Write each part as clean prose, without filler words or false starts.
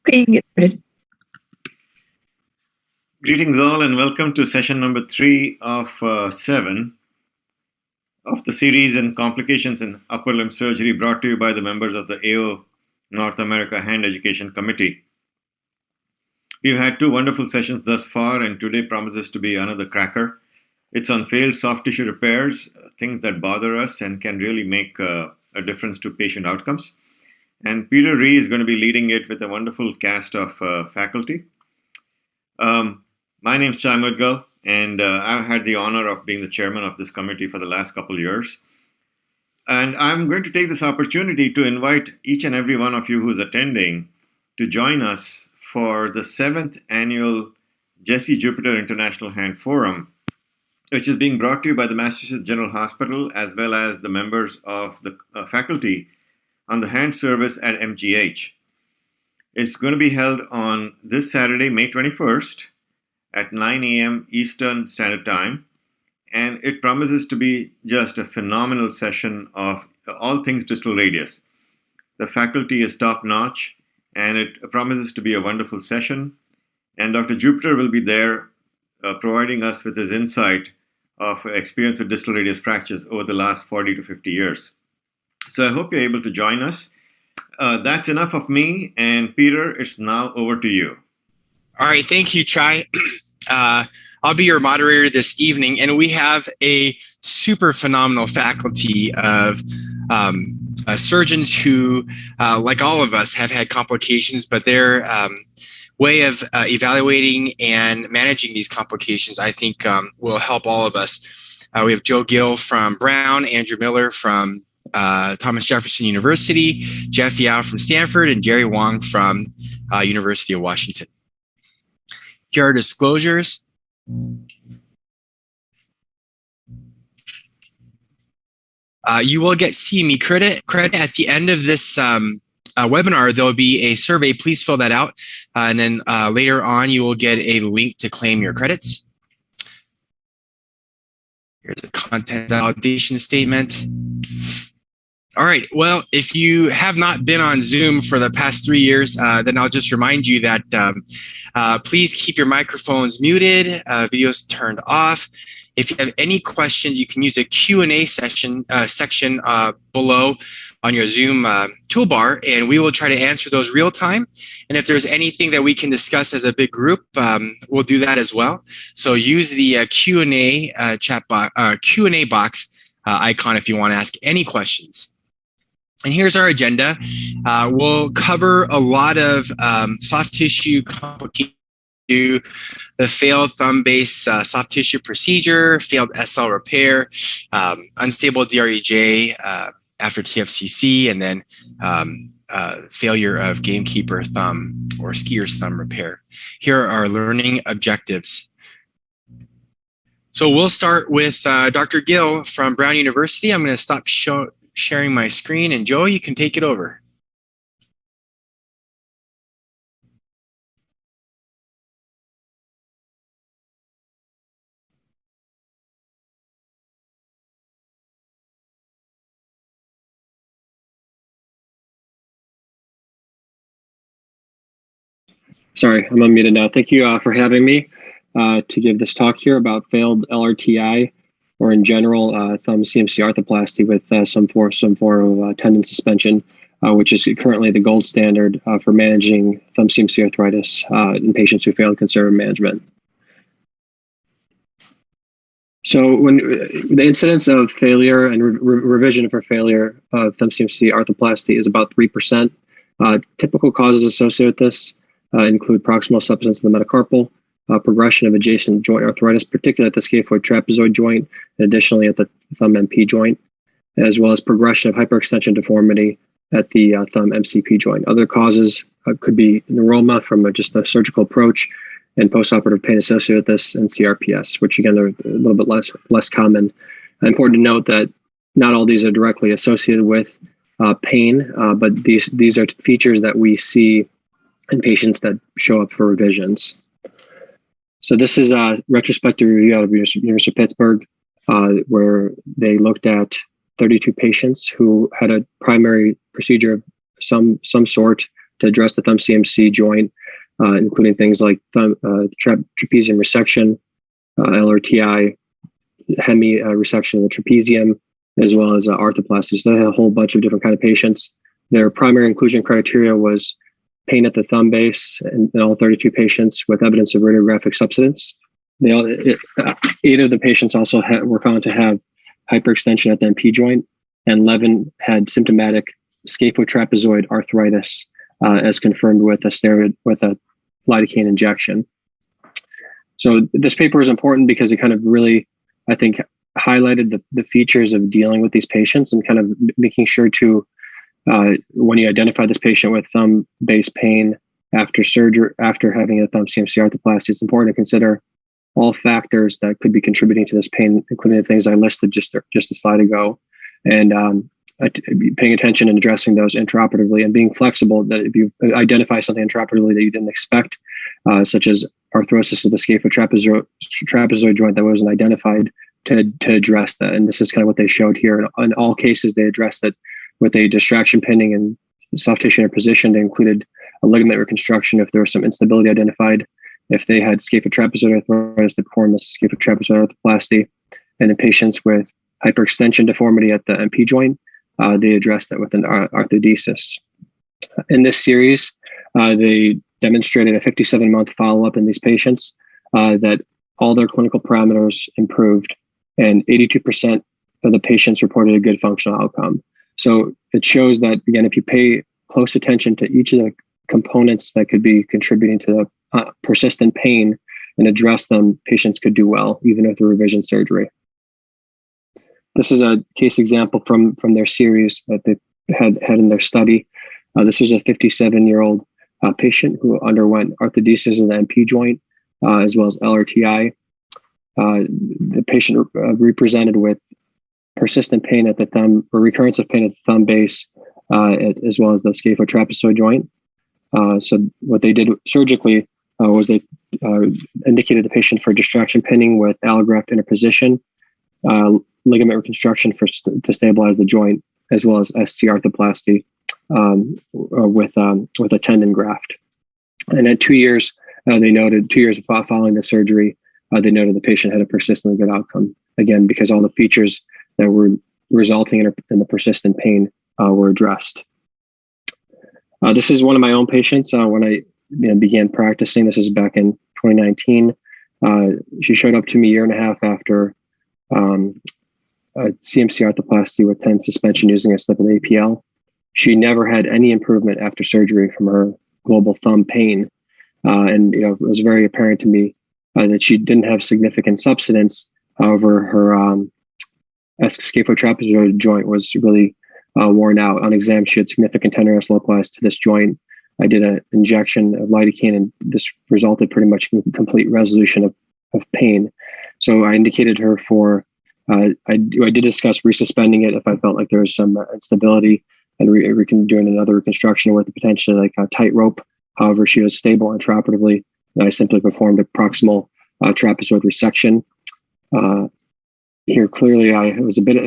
Okay, get started. Greetings all and welcome to session number 3 of 7 of the series in complications in upper limb surgery brought to you by the members of the AO North America Hand Education Committee. We've had 2 wonderful sessions thus far and today promises to be another cracker. It's on failed soft tissue repairs, things that bother us and can really make a difference to patient outcomes. And Rhee is going to be leading it with a wonderful cast of faculty. My name's Mudgal, and I've had the honor of being the chairman of this committee for the last couple of years. And I'm going to take this opportunity to invite each and every one of you who's attending to join us for the 7th annual Jesse Jupiter International Hand Forum, which is being brought to you by the Massachusetts General Hospital as well as the members of the faculty on the hand service at MGH. It's going to be held on this Saturday, May 21st at 9 a.m. Eastern Standard Time. And it promises to be just a phenomenal session of all things distal radius. The faculty is top-notch, and it promises to be a wonderful session. And Dr. Jupiter will be there providing us with his insight of experience with distal radius fractures over the last 40 to 50 years. So I hope you're able to join us. That's enough of me, and Peter, it's now over to you. All right, thank you, Chai. I'll be your moderator this evening, and we have a super phenomenal faculty of surgeons who, like all of us, have had complications, but their way of evaluating and managing these complications, I think, will help all of us. We have Joe Gill from Brown, Andrew Miller from Thomas Jefferson University, Jeff Yao from Stanford, and Jerry Huang from University of Washington. Here are disclosures. You will get CME credit at the end of this webinar. There will be a survey. Please fill that out. And then later on, you will get a link to claim your credits. Here's a content validation statement. All right, well, if you have not been on Zoom for the past 3 years, then I'll just remind you that please keep your microphones muted, videos turned off. If you have any questions, you can use the Q&A section below on your Zoom toolbar, and we will try to answer those real time. And if there's anything that we can discuss as a big group, we'll do that as well. So use the Q&A Q&A box icon if you want to ask any questions. And here's our agenda. We'll cover a lot of soft tissue complications, the failed thumb-based soft tissue procedure, failed SL repair, unstable DREJ after TFCC, and then failure of gamekeeper thumb or skier's thumb repair. Here are our learning objectives. So we'll start with Dr. Gill from Brown University. I'm going to stop sharing my screen, and Joe, you can take it over. Sorry, I'm unmuted now. Thank you for having me to give this talk here about failed LRTI, or in general, thumb CMC arthroplasty with some form of tendon suspension, which is currently the gold standard for managing thumb CMC arthritis in patients who failed conservative management. So when the incidence of failure and revision for failure of thumb CMC arthroplasty is about 3%. Typical causes associated with this include proximal subsidence of the metacarpal, progression of adjacent joint arthritis, particularly at the scaphoid trapezoid joint, and additionally at the thumb MP joint, as well as progression of hyperextension deformity at the thumb MCP joint. Other causes could be neuroma from just a surgical approach, and postoperative pain associated with this, and CRPS, which again are a little bit less common. Important to note that not all these are directly associated with pain, but these are features that we see in patients that show up for revisions. So this is a retrospective review out of University of Pittsburgh, where they looked at 32 patients who had a primary procedure of some sort to address the thumb CMC joint, including things like trapezium resection, LRTI, hemi resection of the trapezium, as well as arthroplasty. So they had a whole bunch of different kind of patients. Their primary inclusion criteria was pain at the thumb base in all 32 patients with evidence of radiographic subsidence. 8 of the patients also were found to have hyperextension at the MP joint, and 11 had symptomatic scaphotrapezoid arthritis, as confirmed with a lidocaine injection. So this paper is important because it kind of really, I think, highlighted the features of dealing with these patients and kind of making sure to, when you identify this patient with thumb-based pain after surgery, after having a thumb CMC arthroplasty, it's important to consider all factors that could be contributing to this pain, including the things I listed just a slide ago, and paying attention and addressing those intraoperatively and being flexible. That if you identify something intraoperatively that you didn't expect, such as arthrosis of the scaphotrapezoid joint that wasn't identified, to address that. And this is kind of what they showed here. In all cases, they addressed it with a distraction pinning and soft tissue interposition. They included a ligament reconstruction if there was some instability identified. If they had scaphotrapezoid arthritis, they performed the scaphotrapezoid arthroplasty. And in patients with hyperextension deformity at the MP joint, they addressed that with an arthrodesis. In this series, they demonstrated a 57-month follow-up in these patients that all their clinical parameters improved, and 82% of the patients reported a good functional outcome. So it shows that, again, if you pay close attention to each of the components that could be contributing to the persistent pain and address them, patients could do well, even with a revision surgery. This is a case example from their series that they had in their study. This is a 57-year-old patient who underwent arthrodesis in the MP joint, as well as LRTI. The patient represented with persistent pain at the thumb, or recurrence of pain at the thumb base, as well as the scaphotrapezoid joint. So what they did surgically was they indicated the patient for distraction pinning with allograft interposition, ligament reconstruction to stabilize the joint, as well as ST arthroplasty with a tendon graft. And at 2 years, they noted 2 years following the surgery, they noted the patient had a persistently good outcome. Again, because all the features that were resulting in the persistent pain were addressed. This is one of my own patients when I began practicing. This is back in 2019. She showed up to me a year and a half after a CMC arthroplasty with tendon suspension using a slip of APL. She never had any improvement after surgery from her global thumb pain. And it was very apparent to me that she didn't have significant subsidence. However, her scaphotrapezoid joint was really worn out. On exam, she had significant tenderness localized to this joint. I did an injection of lidocaine, and this resulted pretty much in complete resolution of pain. So I indicated her for, I did discuss resuspending it if I felt like there was some instability, and we can do another reconstruction with potentially like a tightrope. However, she was stable intraoperatively, and I simply performed a proximal trapezoid resection. Here, clearly, I was a bit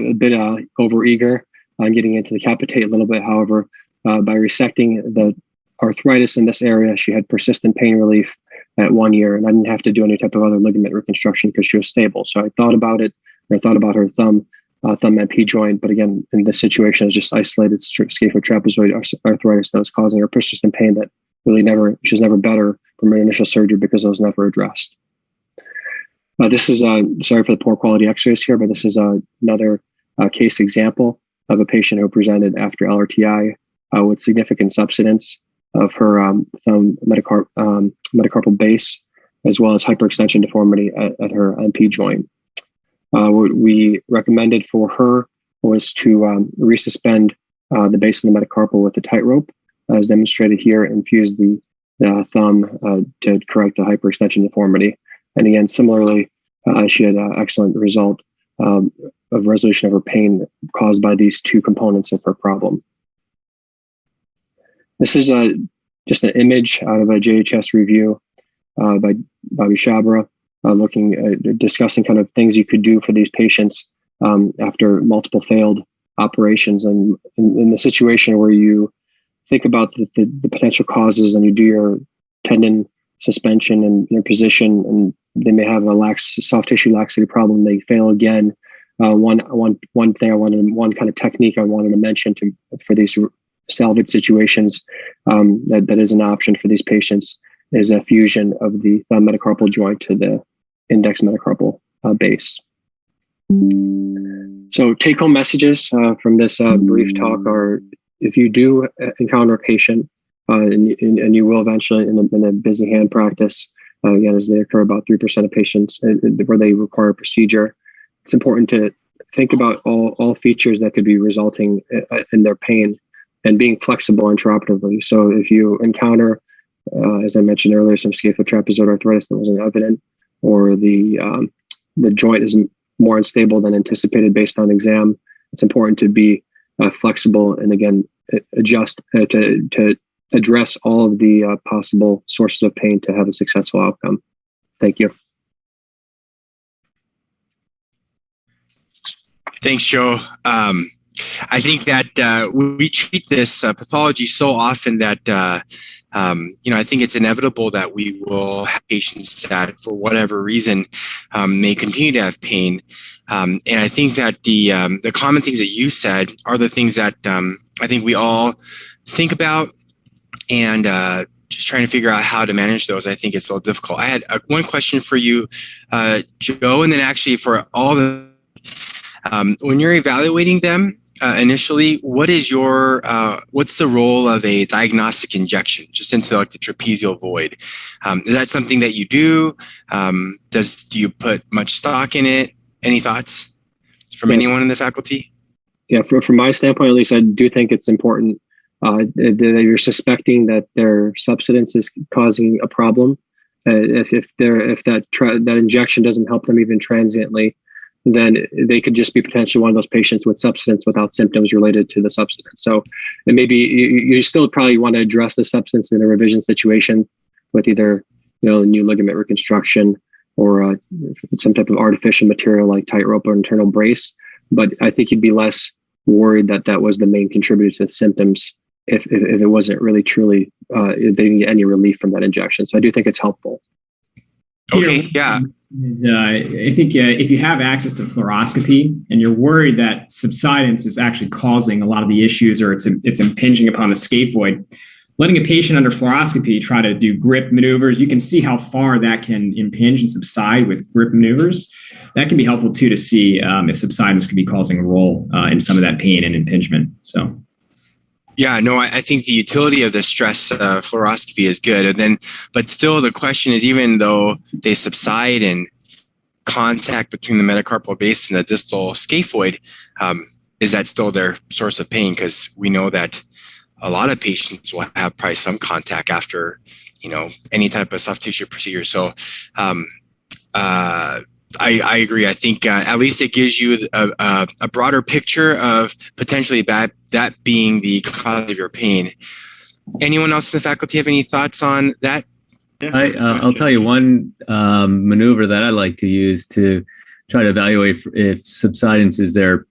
overeager on getting into the capitate a little bit. However, by resecting the arthritis in this area, she had persistent pain relief at 1 year, and I didn't have to do any type of other ligament reconstruction because she was stable. So I thought about it. I thought about her thumb MP joint, but again, in this situation, it was just isolated scaphotrapezoid arthritis that was causing her persistent pain that really she was never better from her initial surgery because it was never addressed. This is, sorry for the poor quality x-rays here, but this is another case example of a patient who presented after LRTI with significant subsidence of her thumb metacarpal base, as well as hyperextension deformity at her MP joint. What we recommended for her was to resuspend the base of the metacarpal with a tightrope, as demonstrated here, and fuse the thumb to correct the hyperextension deformity. And again, similarly, she had an excellent result of resolution of her pain caused by these two components of her problem. This is just an image out of a JHS review by Bobby Shabra, discussing kind of things you could do for these patients after multiple failed operations. And in the situation where you think about the potential causes, and you do your tendon suspension and your position, and they may have a soft tissue laxity problem. They fail again. One kind of technique I wanted to mention for these salvage situations that is an option for these patients is a fusion of the thumb metacarpal joint to the index metacarpal base. So take-home messages from this brief talk are: if you do encounter a patient, and you will eventually in a busy hand practice, again, as they occur about 3% of patients where they require a procedure, it's important to think about all features that could be resulting in their pain and being flexible intraoperatively. So if you encounter, as I mentioned earlier, some scaphotrapezoid arthritis that wasn't evident, or the joint is more unstable than anticipated based on exam, it's important to be flexible and, again, adjust to address all of the possible sources of pain to have a successful outcome. Thank you. Thanks, Joe. I think that we treat this pathology so often that, I think it's inevitable that we will have patients that, for whatever reason, may continue to have pain. And I think that the common things that you said are the things that I think we all think about, and just trying to figure out how to manage those. I think it's a little difficult. I had one question for you, Joe, and then actually for all the when you're evaluating them initially, what's the role of a diagnostic injection just into the trapezial void? Is that something that you do? Do you put much stock in it? Any thoughts from anyone in the faculty? Yeah, from my standpoint, at least, I do think it's important that you're suspecting that their substance is causing a problem. If that injection doesn't help them even transiently, then they could just be potentially one of those patients with substance without symptoms related to the substance. So it may be you still probably want to address the substance in a revision situation with either new ligament reconstruction or some type of artificial material like tightrope or internal brace. But I think you'd be less worried that was the main contributor to symptoms if it wasn't really truly if they didn't get any relief from that injection. So I do think it's helpful. Okay, yeah. I think if you have access to fluoroscopy and you're worried that subsidence is actually causing a lot of the issues, or it's impinging upon the scaphoid, letting a patient under fluoroscopy try to do grip maneuvers, you can see how far that can impinge and subside with grip maneuvers. That can be helpful too, to see if subsidence could be causing a role in some of that pain and impingement. So. Yeah, no, I think the utility of the stress fluoroscopy is good. But still the question is, even though they subside and contact between the metacarpal base and the distal scaphoid, is that still their source of pain? Because we know that a lot of patients will have probably some contact after, any type of soft tissue procedure. So I agree. I think at least it gives you a broader picture of potentially that being the cause of your pain. Anyone else in the faculty have any thoughts on that? Yeah, I'll tell you one maneuver that I like to use to try to evaluate if subsidence is their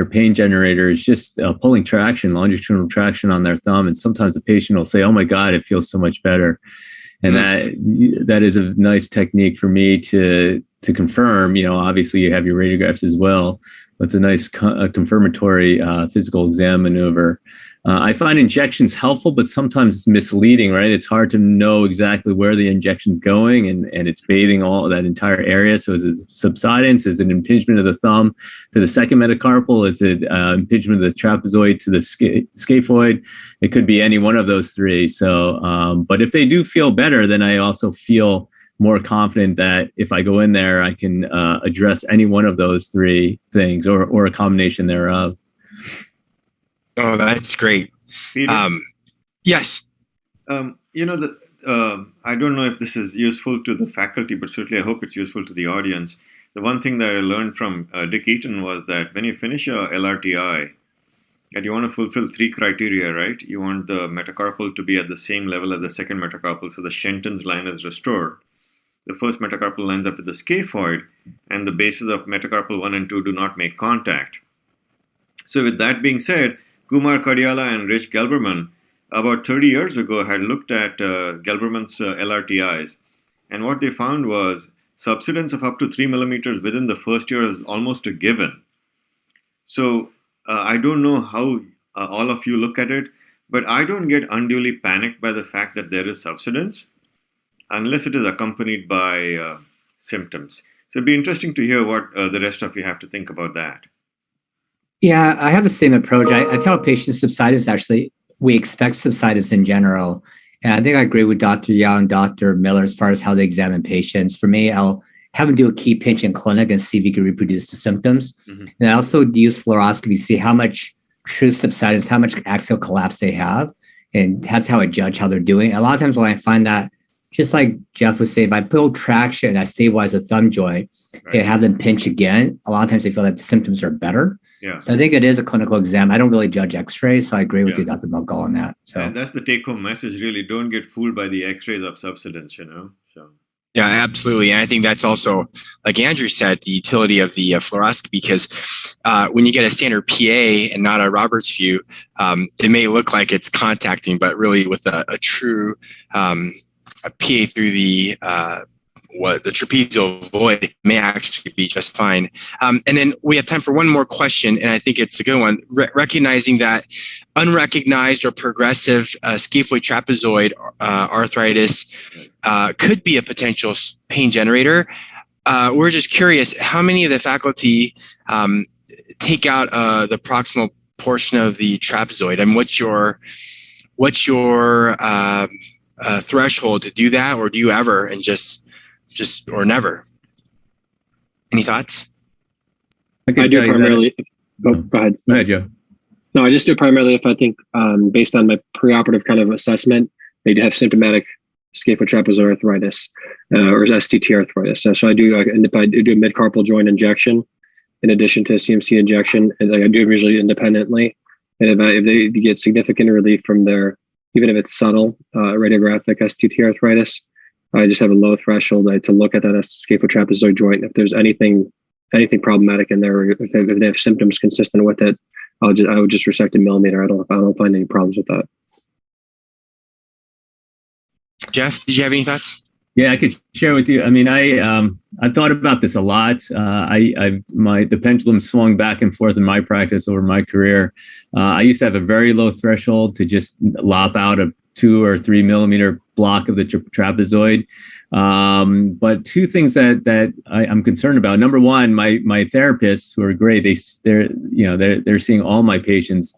pain generator is just pulling traction, longitudinal traction on their thumb. And sometimes the patient will say, "Oh my God, it feels so much better." And that is a nice technique for me to confirm. Obviously you have your radiographs as well. It's a nice confirmatory physical exam maneuver. I find injections helpful, but sometimes it's misleading, right? It's hard to know exactly where the injection's going, and it's bathing all that entire area. So is it subsidence? Is it impingement of the thumb to the second metacarpal? Is it impingement of the trapezoid to the scaphoid? It could be any one of those three. So, but if they do feel better, then I also feel more confident that if I go in there, I can address any one of those three things or a combination thereof. Oh, that's great. Yes. I don't know if this is useful to the faculty, but certainly I hope it's useful to the audience. The one thing that I learned from Dick Eaton was that when you finish a LRTI, and you want to fulfill three criteria, right? You want the metacarpal to be at the same level as the second metacarpal, so the Shenton's line is restored. The first metacarpal lines up with the scaphoid, and the bases of metacarpal 1 and 2 do not make contact. So with that being said, Kumar Kadiala and Rich Gelberman about 30 years ago had looked at Gelberman's LRTIs, and what they found was subsidence of up to 3 millimeters within the first year is almost a given. So I don't know how all of you look at it, but I don't get unduly panicked by the fact that there is subsidence unless it is accompanied by symptoms. So it'd be interesting to hear what the rest of you have to think about that. Yeah, I have the same approach. I tell patients subsidence, actually, we expect subsidence in general. And I think I agree with Dr. Yao and Dr. Miller as far as how they examine patients. For me, I'll have them do a key pinch in clinic and see if you can reproduce the symptoms. Mm-hmm. And I also use fluoroscopy to see how much true subsidence, how much axial collapse they have. And that's how I judge how they're doing. A lot of times when I find that, just like Jeff was saying, if I build traction and I stabilize the thumb joint and have them pinch again, a lot of times they feel that the symptoms are better. Yeah. So I think it is a clinical exam. I don't really judge x-rays, so I agree with you, Dr. Mudgal, on that. So and that's the take-home message, really. Don't get fooled by the x-rays of subsidence, So yeah, absolutely. And I think that's also, like Andrew said, the utility of the fluoroscopy, because when you get a standard PA and not a Roberts view, it may look like it's contacting, but really with a true a PA through the trapezial void may actually be just fine. And then we have time for one more question, and I think it's a good one. Recognizing that unrecognized or progressive scaphoid trapezoid arthritis could be a potential pain generator. We're just curious, how many of the faculty take out the proximal portion of the trapezoid, and what's your threshold to do that, or do you ever, and just or never? Any thoughts? I do primarily. Go ahead. Go ahead, Joe. No, I just do primarily if I think, based on my preoperative kind of assessment, they have symptomatic scaphoid trapezoid arthritis or STT arthritis. So I do a mid-carpal joint injection in addition to a CMC injection, and I do it usually independently. And if they get significant relief from their, even if it's subtle radiographic STT arthritis, I just have a low threshold to look at that scaphoid trapezoid joint. If there's anything problematic in there, or if they have symptoms consistent with it, I would just resect a millimeter. I don't find any problems with that. Jeff, did you have any thoughts? Yeah, I could share with you. I mean, I've thought about this a lot. The pendulum swung back and forth in my practice over my career. I used to have a very low threshold to just lop out a 2 or 3 millimeter block of the trapezoid. But two things that I'm concerned about. Number one, my therapists, who are great, they're seeing all my patients.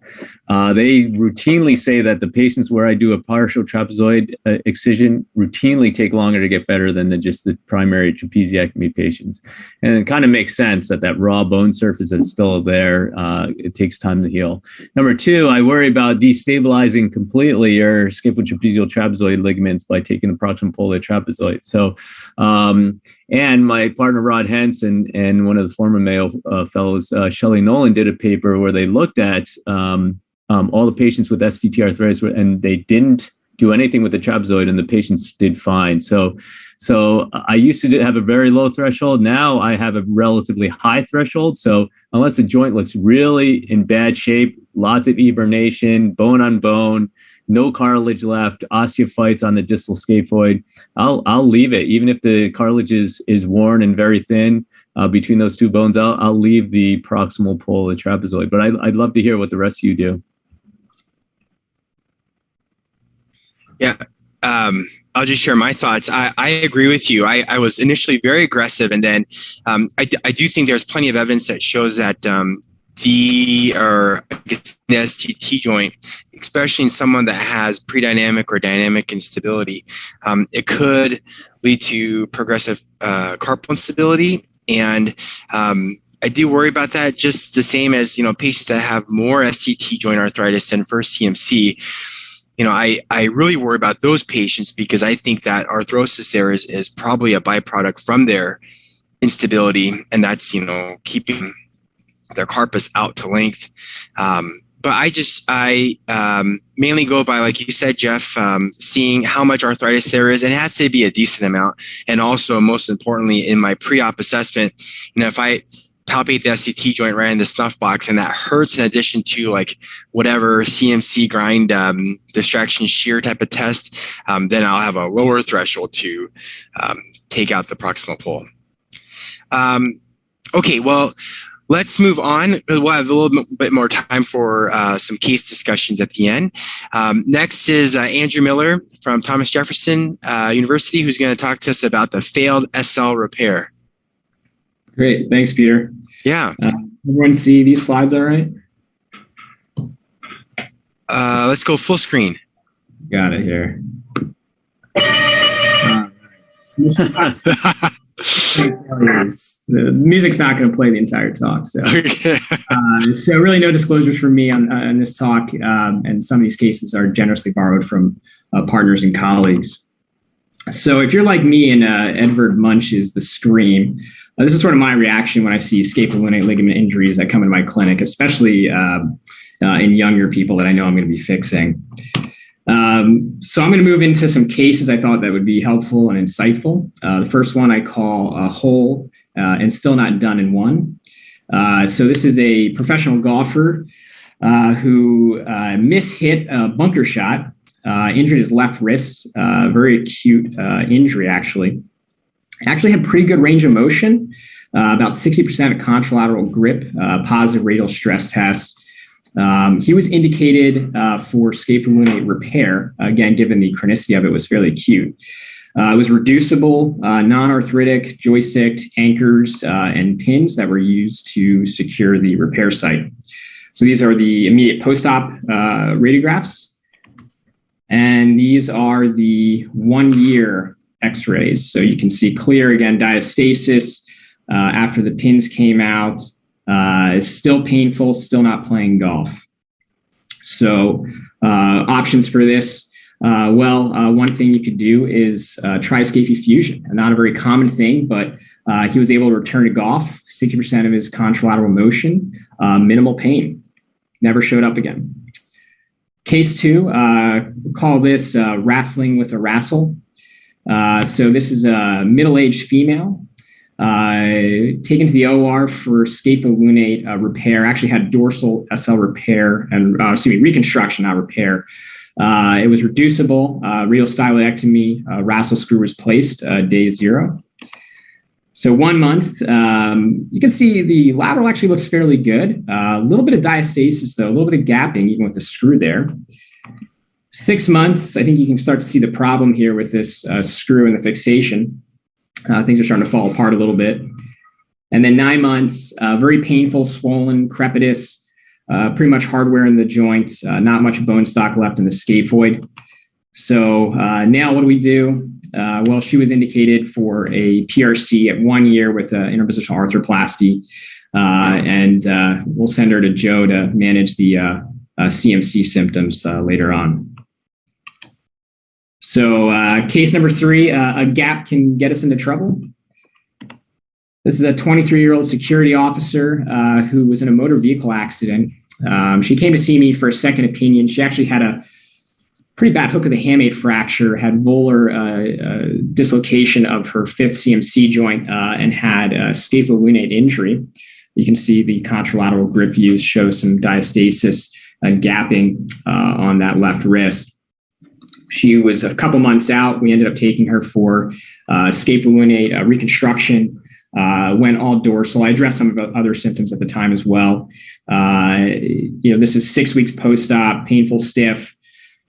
They routinely say that the patients where I do a partial trapezoid excision routinely take longer to get better than just the primary trapeziectomy patients. And it kind of makes sense that raw bone surface that's still there, it takes time to heal. Number two, I worry about destabilizing completely your scaphotrapezial trapezoid ligaments by taking the proximal pole of the trapezoid. So, and my partner Rod Hentz and one of the former Mayo fellows, Shelley Nolan, did a paper where they looked at all the patients with STT arthritis, and they didn't do anything with the trapezoid, and the patients did fine. So I used to have a very low threshold. Now I have a relatively high threshold. So unless the joint looks really in bad shape, lots of eburnation, bone on bone, no cartilage left, osteophytes on the distal scaphoid, I'll leave it. Even if the cartilage is worn and very thin between those two bones, I'll leave the proximal pole of the trapezoid. But I'd love to hear what the rest of you do. Yeah, I'll just share my thoughts. I agree with you. I was initially very aggressive, and then I do think there's plenty of evidence that shows that the STT joint, especially in someone that has pre-dynamic or dynamic instability, it could lead to progressive carpal instability. And I do worry about that, just the same as, patients that have more STT joint arthritis than first CMC. I really worry about those patients because I think that arthrosis there is probably a byproduct from their instability, and that's, keeping their carpus out to length. But I mainly go by, like you said, Jeff, seeing how much arthritis there is, and it has to be a decent amount. And also, most importantly, in my pre-op assessment, if I palpate the SCT joint right in the snuff box, and that hurts in addition to like whatever CMC grind distraction shear type of test, then I'll have a lower threshold to take out the proximal pole. Okay, well, let's move on. We'll have a little bit more time for some case discussions at the end. Next is Andrew Miller from Thomas Jefferson University, who's going to talk to us about the failed SL repair. Great. Thanks, Peter. Yeah. Everyone see these slides all right? Let's go full screen. Got it here. The music's not going to play the entire talk, so so really no disclosures from me on this talk, and some of these cases are generously borrowed from partners and colleagues. So if you're like me and Edvard Munch's The Scream, this is sort of my reaction when I see scapulohumeral ligament injuries that come into my clinic, especially in younger people that I know I'm going to be fixing. So I'm going to move into some cases I thought that would be helpful and insightful. The first one I call Whole and Still Not Done in One. So this is a professional golfer who mishit a bunker shot, injured his left wrist, very acute injury actually. Actually had pretty good range of motion, about 60% of contralateral grip, positive radial stress tests. He was indicated for scapulohumeral repair. Again, given the chronicity of it was fairly acute. It was reducible, non-arthritic, joystick, anchors, and pins that were used to secure the repair site. So these are the immediate post-op radiographs. And these are the 1 year x-rays. So you can see clear, again, diastasis after the pins came out. It's still painful, still not playing golf. So options for this, one thing you could do is try scaphy fusion. Not a very common thing, but he was able to return to golf, 60% of his contralateral motion, minimal pain, never showed up again. Case 2, call this wrestling with a wrestle. So this is a middle-aged female taken to the OR for scapulohumeral repair. Actually had dorsal SL repair and reconstruction, not repair. It was reducible, radial styloectomy, wrestle screw was placed day 0. So 1 month, you can see the lateral actually looks fairly good. A little bit of diastasis though, a little bit of gapping even with the screw there. 6 months, I think you can start to see the problem here with this screw and the fixation. Things are starting to fall apart a little bit. And then 9 months, very painful, swollen, crepitus, pretty much hardware in the joint, not much bone stock left in the scaphoid. So now what do we do? Well, she was indicated for a PRC at 1 year with an interpositional arthroplasty. And we'll send her to Joe to manage the CMC symptoms later on. So case number 3, a gap can get us into trouble. This is a 23-year-old security officer who was in a motor vehicle accident. She came to see me for a second opinion. She actually had a pretty bad hook of the hamate fracture, had volar dislocation of her 5th CMC joint, and had a scapulohumeral injury. You can see the contralateral grip views show some diastasis and gapping on that left wrist. She was a couple months out. We ended up taking her for scapulohumeral reconstruction, went all dorsal. I addressed some of the other symptoms at the time as well. This is 6 weeks post-op, painful, stiff.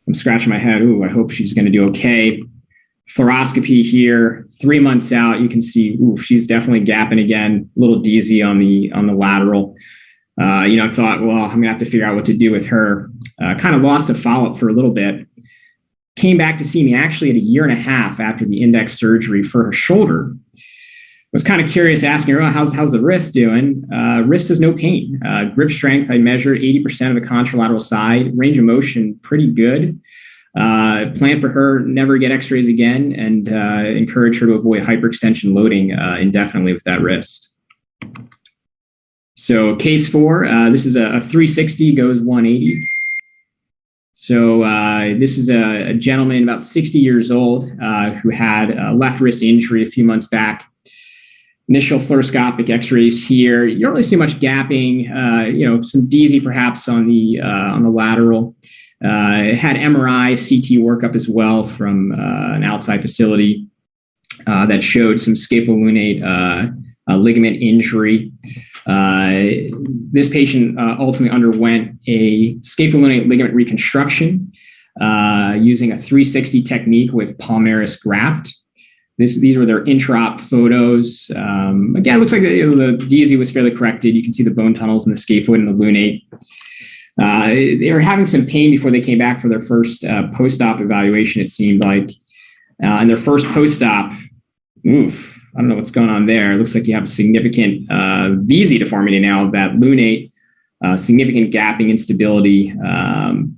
I'm scratching my head. Ooh, I hope she's going to do okay. Fluoroscopy here, 3 months out. You can see, ooh, she's definitely gapping again, a little dizzy on the lateral. I thought, well, I'm going to have to figure out what to do with her. Kind of lost the follow-up for a little bit. Came back to see me actually at 1.5 years after the index surgery for her shoulder. Was kind of curious, asking her, oh, how's the wrist doing? Wrist has no pain. Grip strength, I measured 80% of the contralateral side. Range of motion, pretty good. Plan for her never get x-rays again, and encourage her to avoid hyperextension loading indefinitely with that wrist. So case 4, this is a 360 goes 180. So this is a gentleman about 60 years old who had a left wrist injury a few months back. Initial fluoroscopic X-rays here. You don't really see much gapping. Some DZ perhaps on the lateral. It had MRI, CT workup as well from an outside facility that showed some scapholunate ligament injury. This patient ultimately underwent a scapholunate ligament reconstruction using a 360 technique with palmaris graft. These were their intra-op photos. Again, it looks like the DZ was fairly corrected. You can see the bone tunnels in the scaphoid and the lunate. They were having some pain before they came back for their first post-op evaluation, it seemed like. And their first post-op, I don't know what's going on there. It looks like you have a significant VZ deformity now of that lunate, significant gapping instability,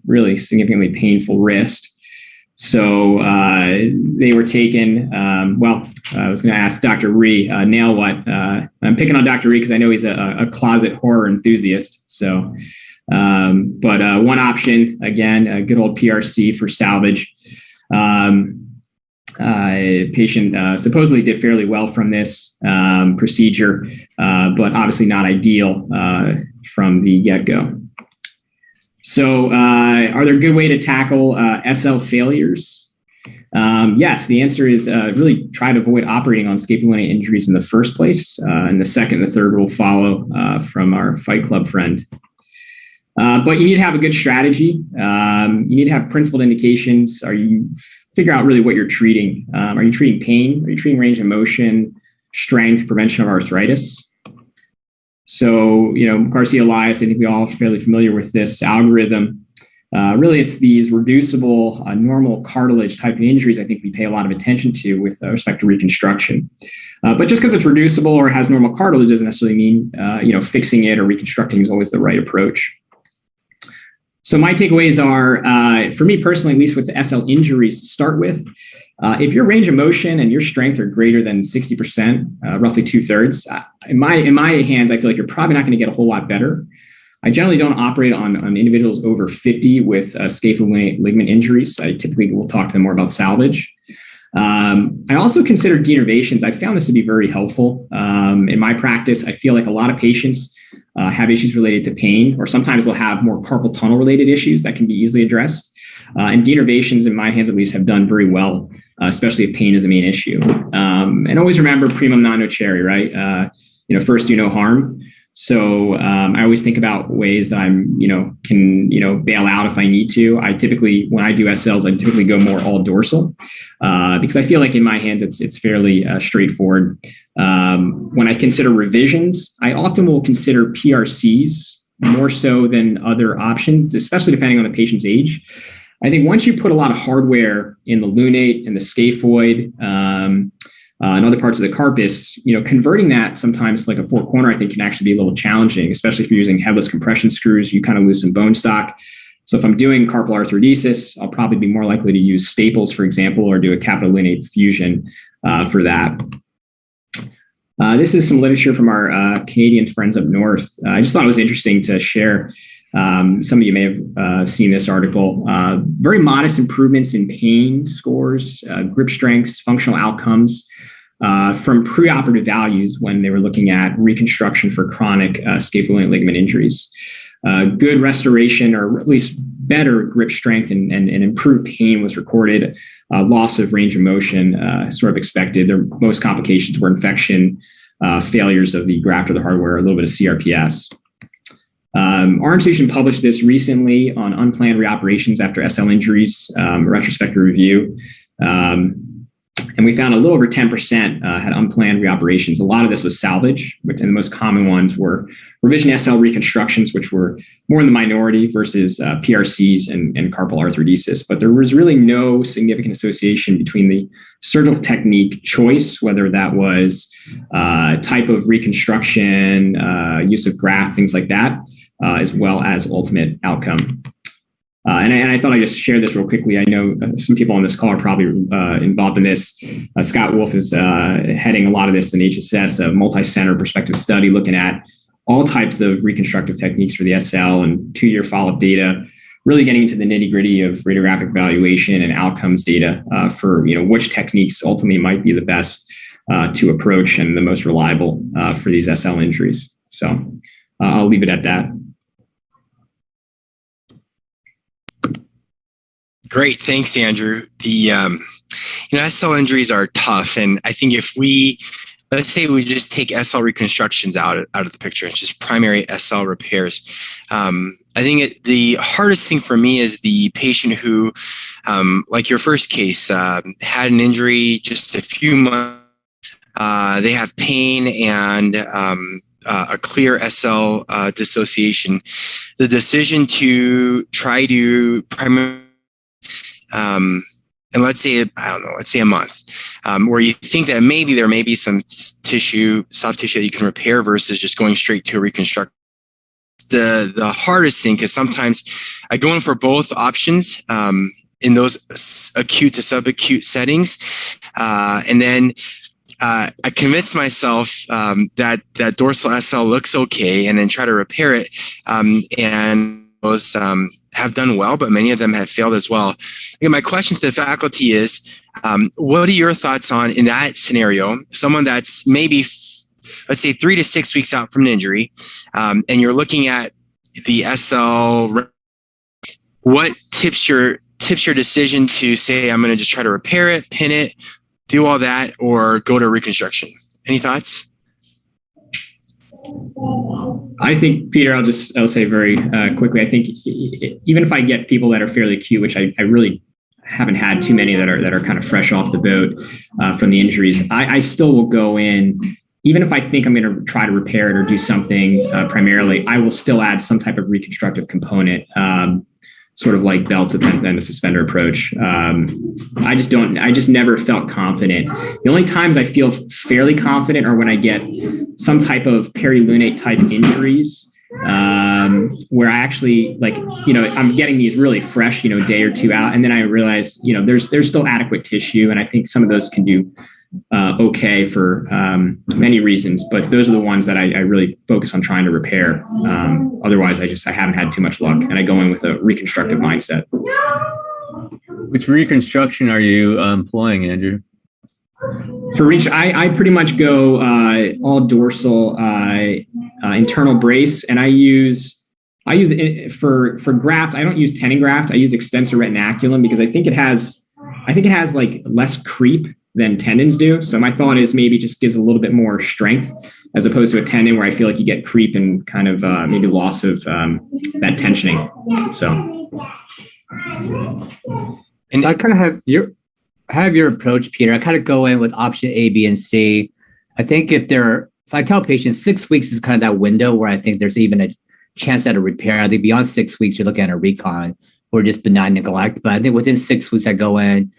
really significantly painful wrist. So they were taken. I was going to ask Dr. Rhee, now what? I'm picking on Dr. Rhee because I know he's a closet horror enthusiast. So, but one option, again, a good old PRC for salvage. Patient supposedly did fairly well from this procedure, but obviously not ideal from the get-go. So are there a good way to tackle SL failures? Yes, the answer is really try to avoid operating on scapholunate injuries in the first place. And the second and the third will follow from our Fight Club friend. But you need to have a good strategy. You need to have principled indications. Figure out really what you're treating. Are you treating pain? Are you treating range of motion, strength, prevention of arthritis? So, Garcia-Elias, I think we all are fairly familiar with this algorithm. Really, it's these reducible, normal cartilage type of injuries I think we pay a lot of attention to with respect to reconstruction. But just because it's reducible or has normal cartilage doesn't necessarily mean, fixing it or reconstructing is always the right approach. So my takeaways are, for me personally, at least with the SL injuries to start with, if your range of motion and your strength are greater than 60%, roughly 2/3, in my hands, I feel like you're probably not going to get a whole lot better. I generally don't operate on individuals over 50 with scapholunate ligament injuries. I typically will talk to them more about salvage. I also consider denervations. I found this to be very helpful. In my practice, I feel like a lot of patients have issues related to pain, or sometimes they'll have more carpal tunnel related issues that can be easily addressed. And denervations, in my hands at least, have done very well, especially if pain is a main issue. And always remember primum non nocere, right? First do no harm. So I always think about ways that I'm, can bail out if I need to. When I do SLs, I typically go more all dorsal because I feel like in my hands it's fairly straightforward. When I consider revisions, I often will consider PRCs more so than other options, especially depending on the patient's age. I think once you put a lot of hardware in the lunate and the scaphoid, and other parts of the carpus, converting that sometimes like a four corner, I think can actually be a little challenging, especially if you're using headless compression screws, you kind of lose some bone stock. So if I'm doing carpal arthrodesis, I'll probably be more likely to use staples, for example, or do a capital lunate fusion for that. This is some literature from our Canadian friends up north. I just thought it was interesting to share. Some of you may have seen this article. Very modest improvements in pain scores, grip strengths, functional outcomes from preoperative values when they were looking at reconstruction for chronic scapholunate ligament injuries. Good restoration, or at least better grip strength and improved pain was recorded. Loss of range of motion, sort of expected. Most complications were infection, failures of the graft or the hardware, a little bit of CRPS. Our institution published this recently on unplanned reoperations after SL injuries, a retrospective review. And we found a little over 10% had unplanned reoperations. A lot of this was salvage, and the most common ones were revision SL reconstructions, which were more in the minority versus PRCs and carpal arthrodesis. But there was really no significant association between the surgical technique choice, whether that was type of reconstruction, use of graft, things like that, as well as ultimate outcome. And I thought I'd just share this real quickly. I know some people on this call are probably involved in this. Scott Wolf is heading a lot of this in HSS, a multi-center perspective study looking at all types of reconstructive techniques for the SL and 2-year follow-up data, really getting into the nitty-gritty of radiographic evaluation and outcomes data for which techniques ultimately might be the best to approach and the most reliable for these SL injuries. So I'll leave it at that. Great, thanks, Andrew. The SL injuries are tough, and I think if let's say we just take SL reconstructions out of the picture, it's just primary SL repairs. I think the hardest thing for me is the patient who, like your first case, had an injury just a few months. They have pain and a clear SL dissociation. The decision to try to primarily, and let's say, let's say a month, where you think that maybe there may be some tissue, soft tissue that you can repair versus just going straight to a reconstruct. The hardest thing, because sometimes I go in for both options in those acute to subacute settings, and then I convince myself that dorsal SL looks okay, and then try to repair it, and those have done well, but many of them have failed as well. Again, my question to the faculty is, what are your thoughts on, in that scenario, someone that's maybe, let's say 3 to 6 weeks out from an injury, and you're looking at the SL, what tips your decision to say, I'm going to just try to repair it, pin it, do all that, or go to reconstruction? Any thoughts? I think, Peter, I'll say very quickly, I think even if I get people that are fairly acute, which I really haven't had too many that are kind of fresh off the boat from the injuries, I still will go in, even if I think I'm going to try to repair it or do something primarily, I will still add some type of reconstructive component, sort of like belts and the suspender approach. I just never felt confident. The only times I feel fairly confident are when I get some type of perilunate type injuries, where I actually I'm getting these really fresh, day or two out. And then I realize, there's still adequate tissue. And I think some of those can do okay for many reasons, but those are the ones that I really focus on trying to repair. Otherwise, I haven't had too much luck, and I go in with a reconstructive mindset. Which reconstruction are you employing, Andrew? For reach, I pretty much go all dorsal internal brace, and I use it for graft. I don't use tendon graft. I use extensor retinaculum because I think it has like less creep than tendons do. So my thought is maybe just gives a little bit more strength as opposed to a tendon where I feel like you get creep and kind of maybe loss of that tensioning. So I kind of have your approach, Peter. I kind of go in with option A, B, and C. I think if I tell patients 6 weeks is kind of that window where I think there's even a chance at a repair. I think beyond 6 weeks, you're looking at a recon or just benign neglect. But I think within 6 weeks, I go in,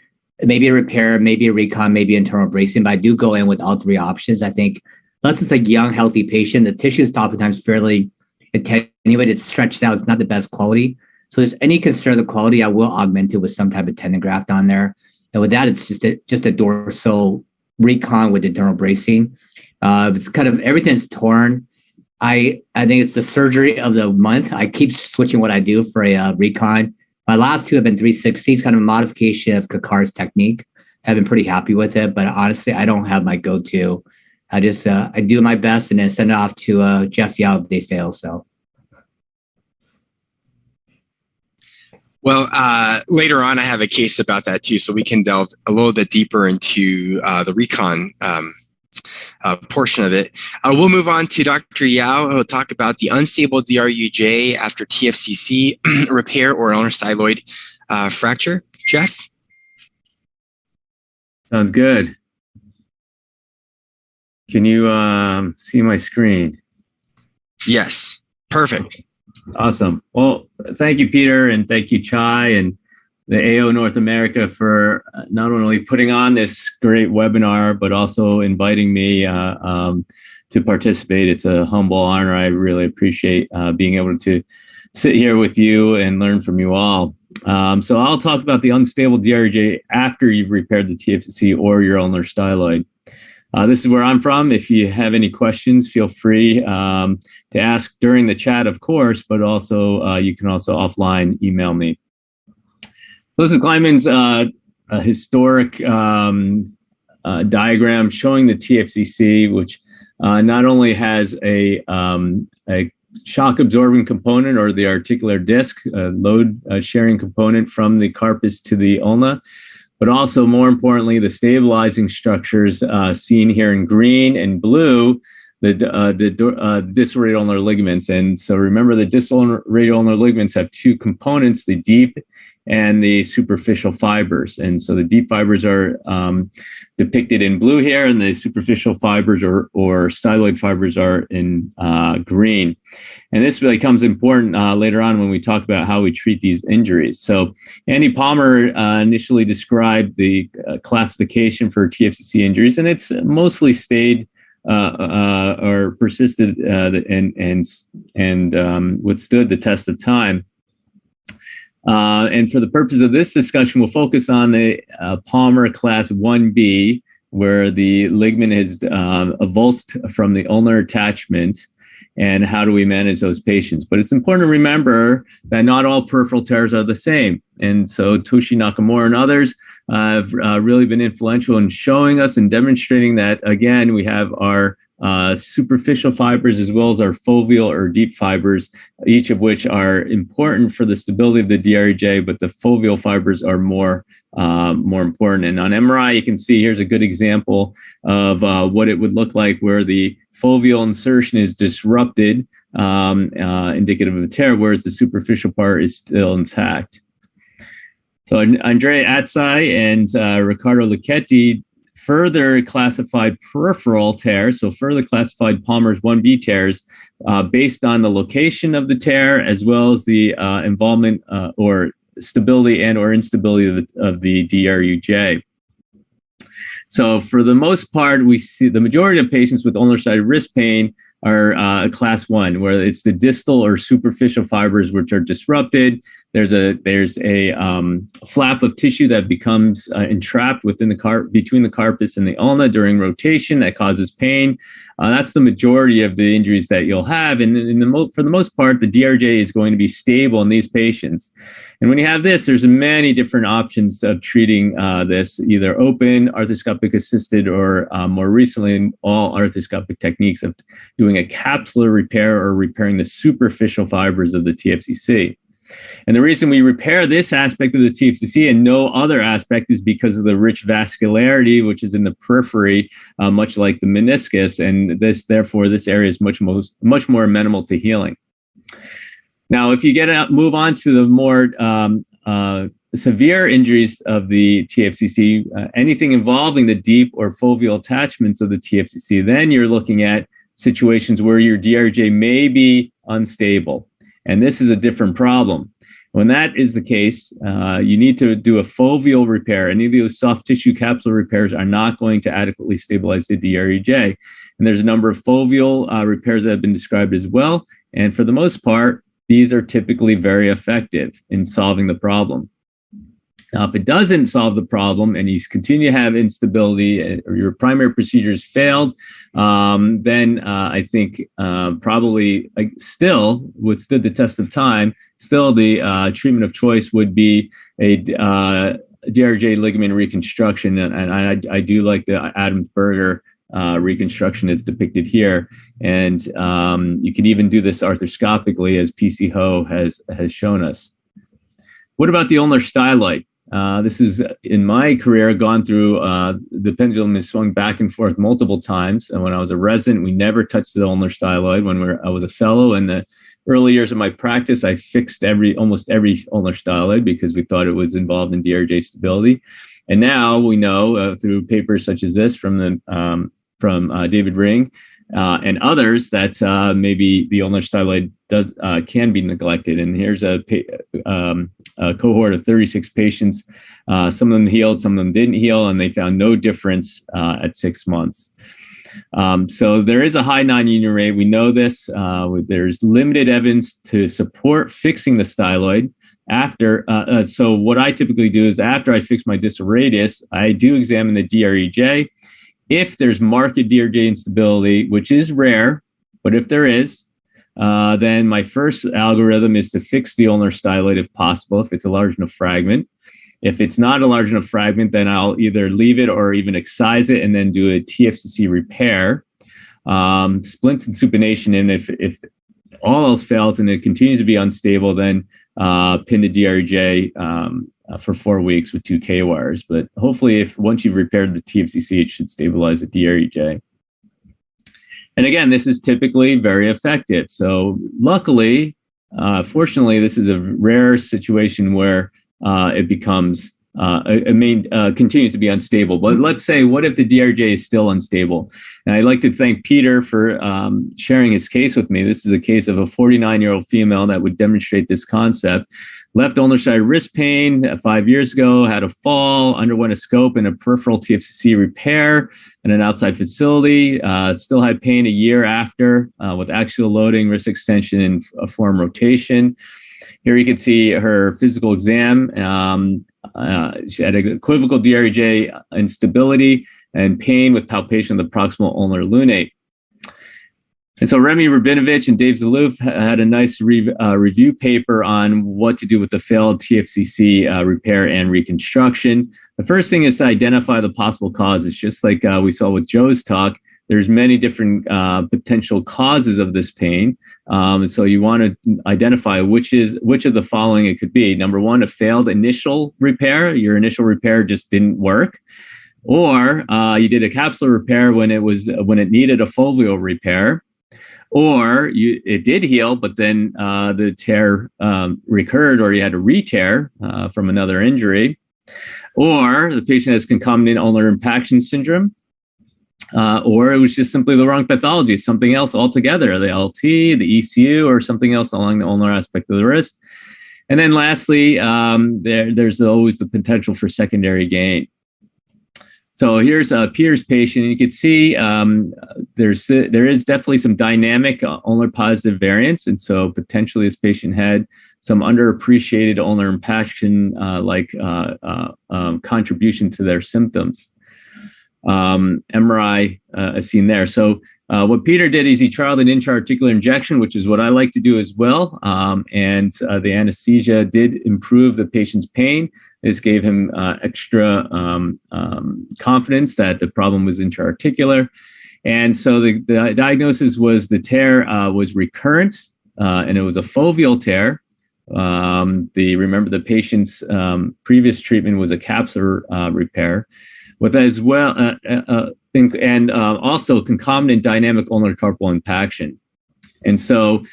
maybe a repair, maybe a recon, maybe internal bracing, but I do go in with all three options. I think unless it's a young, healthy patient, the tissue is oftentimes fairly attenuated, it's stretched out, it's not the best quality. So if there's any concern of the quality, I will augment it with some type of tendon graft on there. And with that, it's just a dorsal recon with internal bracing. It's kind of everything's torn. I think it's the surgery of the month. I keep switching what I do for a recon. My last two have been 360s, kind of a modification of Kakar's technique. I've been pretty happy with it, but honestly, I don't have my go-to. I just I do my best and then send it off to Jeff Yao if they fail. So. Well, later on, I have a case about that too, so we can delve a little bit deeper into the recon portion of it. We'll move on to Dr. Yao, who will talk about the unstable DRUJ after TFCC repair or ulnar styloid fracture. Jeff? Sounds good. Can you see my screen? Yes. Perfect. Awesome. Well, thank you, Peter, and thank you, Chai, and the AO North America for not only putting on this great webinar, but also inviting me to participate. It's a humble honor. I really appreciate being able to sit here with you and learn from you all. So I'll talk about the unstable DRJ after you've repaired the TFCC or your ulnar styloid. This is where I'm from. If you have any questions, feel free to ask during the chat, of course, but also you can also offline email me. So this is Kleinman's historic diagram showing the TFCC, which not only has a shock absorbing component or the articular disc, load sharing component from the carpus to the ulna, but also more importantly, the stabilizing structures seen here in green and blue, the distal radial ulnar ligaments. And so remember, the distal radial ulnar ligaments have two components, the deep and the superficial fibers. And so the deep fibers are depicted in blue here, and the superficial fibers or styloid fibers are in green. And this becomes important later on when we talk about how we treat these injuries. So Andy Palmer initially described the classification for TFCC injuries, and it's mostly stayed or persisted and withstood the test of time. And for the purpose of this discussion, we'll focus on the Palmer class 1B, where the ligament has avulsed from the ulnar attachment, and how do we manage those patients. But it's important to remember that not all peripheral tears are the same. And so Toshi Nakamura and others have really been influential in showing us and demonstrating that, again, we have our superficial fibers as well as our foveal or deep fibers, each of which are important for the stability of the DREJ, but the foveal fibers are more important. And on MRI, you can see here's a good example of what it would look like where the foveal insertion is disrupted, indicative of a tear, whereas the superficial part is still intact. So Andrea Atzai and Riccardo Lucchetti further classified peripheral tears, so further classified Palmer's 1B tears based on the location of the tear as well as the involvement or stability and or instability of the DRUJ. So for the most part, we see the majority of patients with ulnar-sided wrist pain are class 1, where it's the distal or superficial fibers which are disrupted. There's a flap of tissue that becomes entrapped within between the carpus and the ulna during rotation that causes pain. That's the majority of the injuries that you'll have. And for the most part, the DRJ is going to be stable in these patients. And when you have this, there's many different options of treating this, either open, arthroscopic assisted, or more recently, all arthroscopic techniques of doing a capsular repair or repairing the superficial fibers of the TFCC. And the reason we repair this aspect of the TFCC and no other aspect is because of the rich vascularity, which is in the periphery, much like the meniscus. And therefore, this area is much more amenable to healing. Now, if you move on to the more severe injuries of the TFCC, anything involving the deep or foveal attachments of the TFCC, then you're looking at situations where your DRJ may be unstable. And this is a different problem. When that is the case, you need to do a foveal repair. Any of those soft tissue capsule repairs are not going to adequately stabilize the DREJ. And there's a number of foveal repairs that have been described as well. And for the most part, these are typically very effective in solving the problem. Now, if it doesn't solve the problem and you continue to have instability or your primary procedures failed, then I think probably still withstood the test of time, still the treatment of choice would be a DRJ ligament reconstruction. And I do like the Adams-Berger reconstruction is depicted here. And you can even do this arthroscopically, as PC Ho has shown us. What about the ulnar styloid? This is, in my career, gone through, the pendulum has swung back and forth multiple times. And when I was a resident, we never touched the ulnar styloid. When I was a fellow in the early years of my practice, I fixed almost every ulnar styloid because we thought it was involved in DRJ stability. And now we know through papers such as this from David Ring and others that maybe the ulnar styloid can be neglected. And here's a cohort of 36 patients. Some of them healed, some of them didn't heal, and they found no difference at 6 months. So there is a high non-union rate. We know this. There's limited evidence to support fixing the styloid. So what I typically do is after I fix my distal radius, I do examine the DREJ. If there's marked DRJ instability, which is rare, but if there is, then my first algorithm is to fix the ulnar styloid if possible, if it's a large enough fragment. If it's not a large enough fragment, then I'll either leave it or even excise it and then do a TFCC repair. Splints and supination, and if all else fails and it continues to be unstable, then pin the DRJ for 4 weeks with 2 K wires. But hopefully, once you've repaired the TFCC, it should stabilize the DRJ. And again, this is typically very effective. So luckily, fortunately, this is a rare situation where it becomes continues to be unstable. But let's say, what if the DRJ is still unstable? And I'd like to thank Peter for sharing his case with me. This is a case of a 49-year-old female that would demonstrate this concept. Left ulnar side wrist pain 5 years ago, had a fall, underwent a scope and a peripheral TFCC repair in an outside facility, still had pain a year after with axial loading, wrist extension, and a forearm rotation. Here you can see her physical exam. She had an equivocal DRJ instability and pain with palpation of the proximal ulnar lunate. And so Remy Rabinovich and Dave Zalouf had a nice review paper on what to do with the failed TFCC repair and reconstruction. The first thing is to identify the possible causes. Just like we saw with Joe's talk, there's many different potential causes of this pain. So you want to identify which of the following it could be. Number one, a failed initial repair. Your initial repair just didn't work. Or you did a capsular repair when it needed a foveal repair. Or it did heal, but then the tear recurred, or you had a re-tear from another injury. Or the patient has concomitant ulnar impaction syndrome. Or it was just simply the wrong pathology, something else altogether, the LT, the ECU, or something else along the ulnar aspect of the wrist. And then lastly, there's always the potential for secondary gain. So here's Peter's patient. You can see there is definitely some dynamic ulnar positive variance. And so potentially this patient had some underappreciated ulnar impaction contribution to their symptoms. MRI is seen there. So what Peter did is he trialed an intra-articular injection, which is what I like to do as well. And the anesthesia did improve the patient's pain. This gave him extra confidence that the problem was intra-articular. And so the diagnosis was the tear was recurrent, and it was a foveal tear. Remember the patient's previous treatment was a capsular repair, with as well and also concomitant dynamic ulnar carpal impaction. And so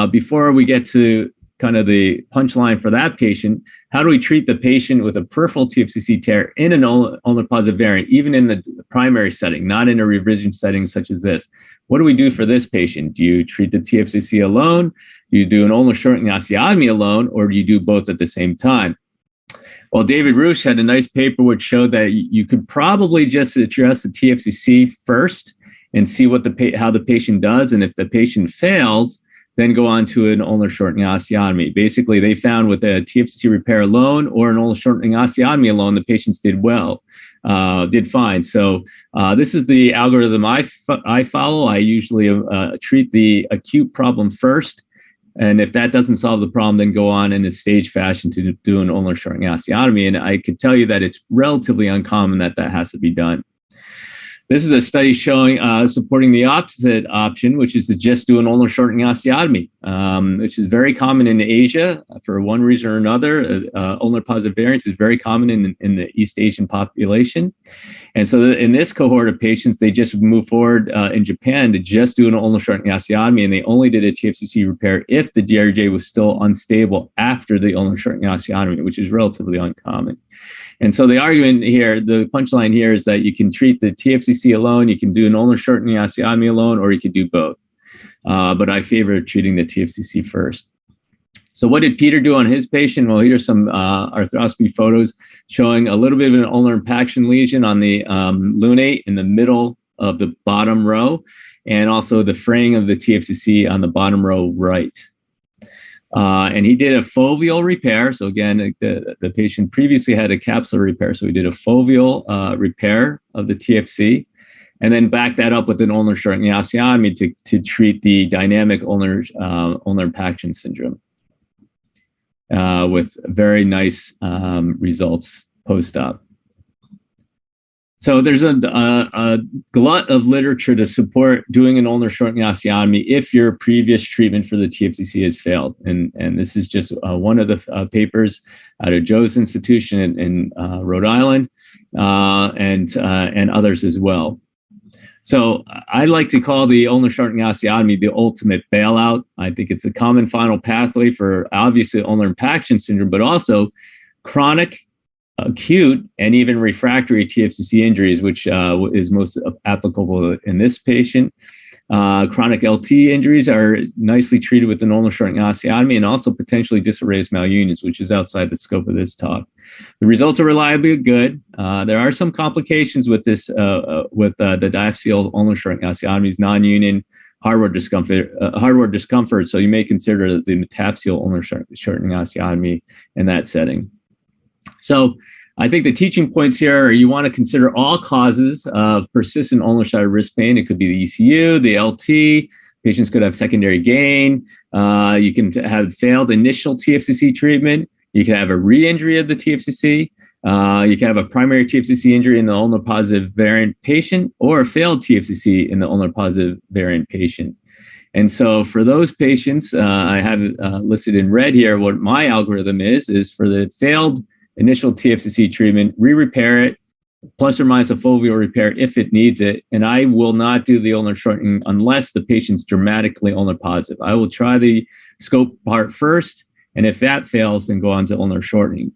before we get to kind of the punchline for that patient, how do we treat the patient with a peripheral TFCC tear in an ulnar positive variant, even in the primary setting, not in a revision setting such as this? What do we do for this patient? Do you treat the TFCC alone? Do you do an ulnar shortening osteotomy alone, or do you do both at the same time? Well, David Roosh had a nice paper which showed that you could probably just address the TFCC first and see how the patient does. And if the patient fails, then go on to an ulnar shortening osteotomy. Basically, they found with a TFCC repair alone or an ulnar shortening osteotomy alone, the patients did fine. So this is the algorithm I follow. I usually treat the acute problem first. And if that doesn't solve the problem, then go on in a stage fashion to do an ulnar shortening osteotomy. And I could tell you that it's relatively uncommon that has to be done. This is a study showing supporting the opposite option, which is to just do an ulnar shortening osteotomy, which is very common in Asia for one reason or another. Ulnar positive variance is very common in the East Asian population. And so in this cohort of patients, they just moved forward in Japan to just do an ulnar shortening osteotomy, and they only did a TFCC repair if the DRJ was still unstable after the ulnar shortening osteotomy, which is relatively uncommon. And so the argument here, the punchline here is that you can treat the TFCC alone, you can do an ulnar shortening osteotomy alone, or you can do both. But I favor treating the TFCC first. So what did Peter do on his patient? Well, here's some arthroscopy photos showing a little bit of an ulnar impaction lesion on the lunate in the middle of the bottom row, and also the fraying of the TFCC on the bottom row right. And he did a foveal repair. So again, the patient previously had a capsular repair. So he did a foveal repair of the TFC, and then backed that up with an ulnar shortening osteotomy to treat the dynamic ulnar impaction syndrome. with very nice results post-op. So there's a glut of literature to support doing an ulnar shortening osteotomy if your previous treatment for the TFCC has failed. And this is just one of the papers out of Joe's institution in Rhode Island and others as well. So I like to call the ulnar shortening osteotomy the ultimate bailout. I think it's a common final pathway for obviously ulnar impaction syndrome, but also chronic, acute, and even refractory TFCC injuries, which is most applicable in this patient. Chronic LT injuries are nicely treated with an ulnar shortening osteotomy, and also potentially distal radius malunions, which is outside the scope of this talk. The results are reliably good. There are some complications with this, with the diaphyseal ulnar shortening osteotomies, non-union hardware discomfort. So you may consider the metaphyseal ulnar shortening osteotomy in that setting. So I think the teaching points here are you want to consider all causes of persistent ulnar side wrist pain. It could be the ECU, the LT. Patients could have secondary gain. You can have failed initial TFCC treatment. You can have a re-injury of the TFCC. You can have a primary TFCC injury in the ulnar positive variant patient, or a failed TFCC in the ulnar positive variant patient. And so for those patients, I have listed in red here what my algorithm is for the failed initial TFCC treatment, re-repair it, plus or minus a foveal repair if it needs it. And I will not do the ulnar shortening unless the patient's dramatically ulnar positive. I will try the scope part first, and if that fails, then go on to ulnar shortening.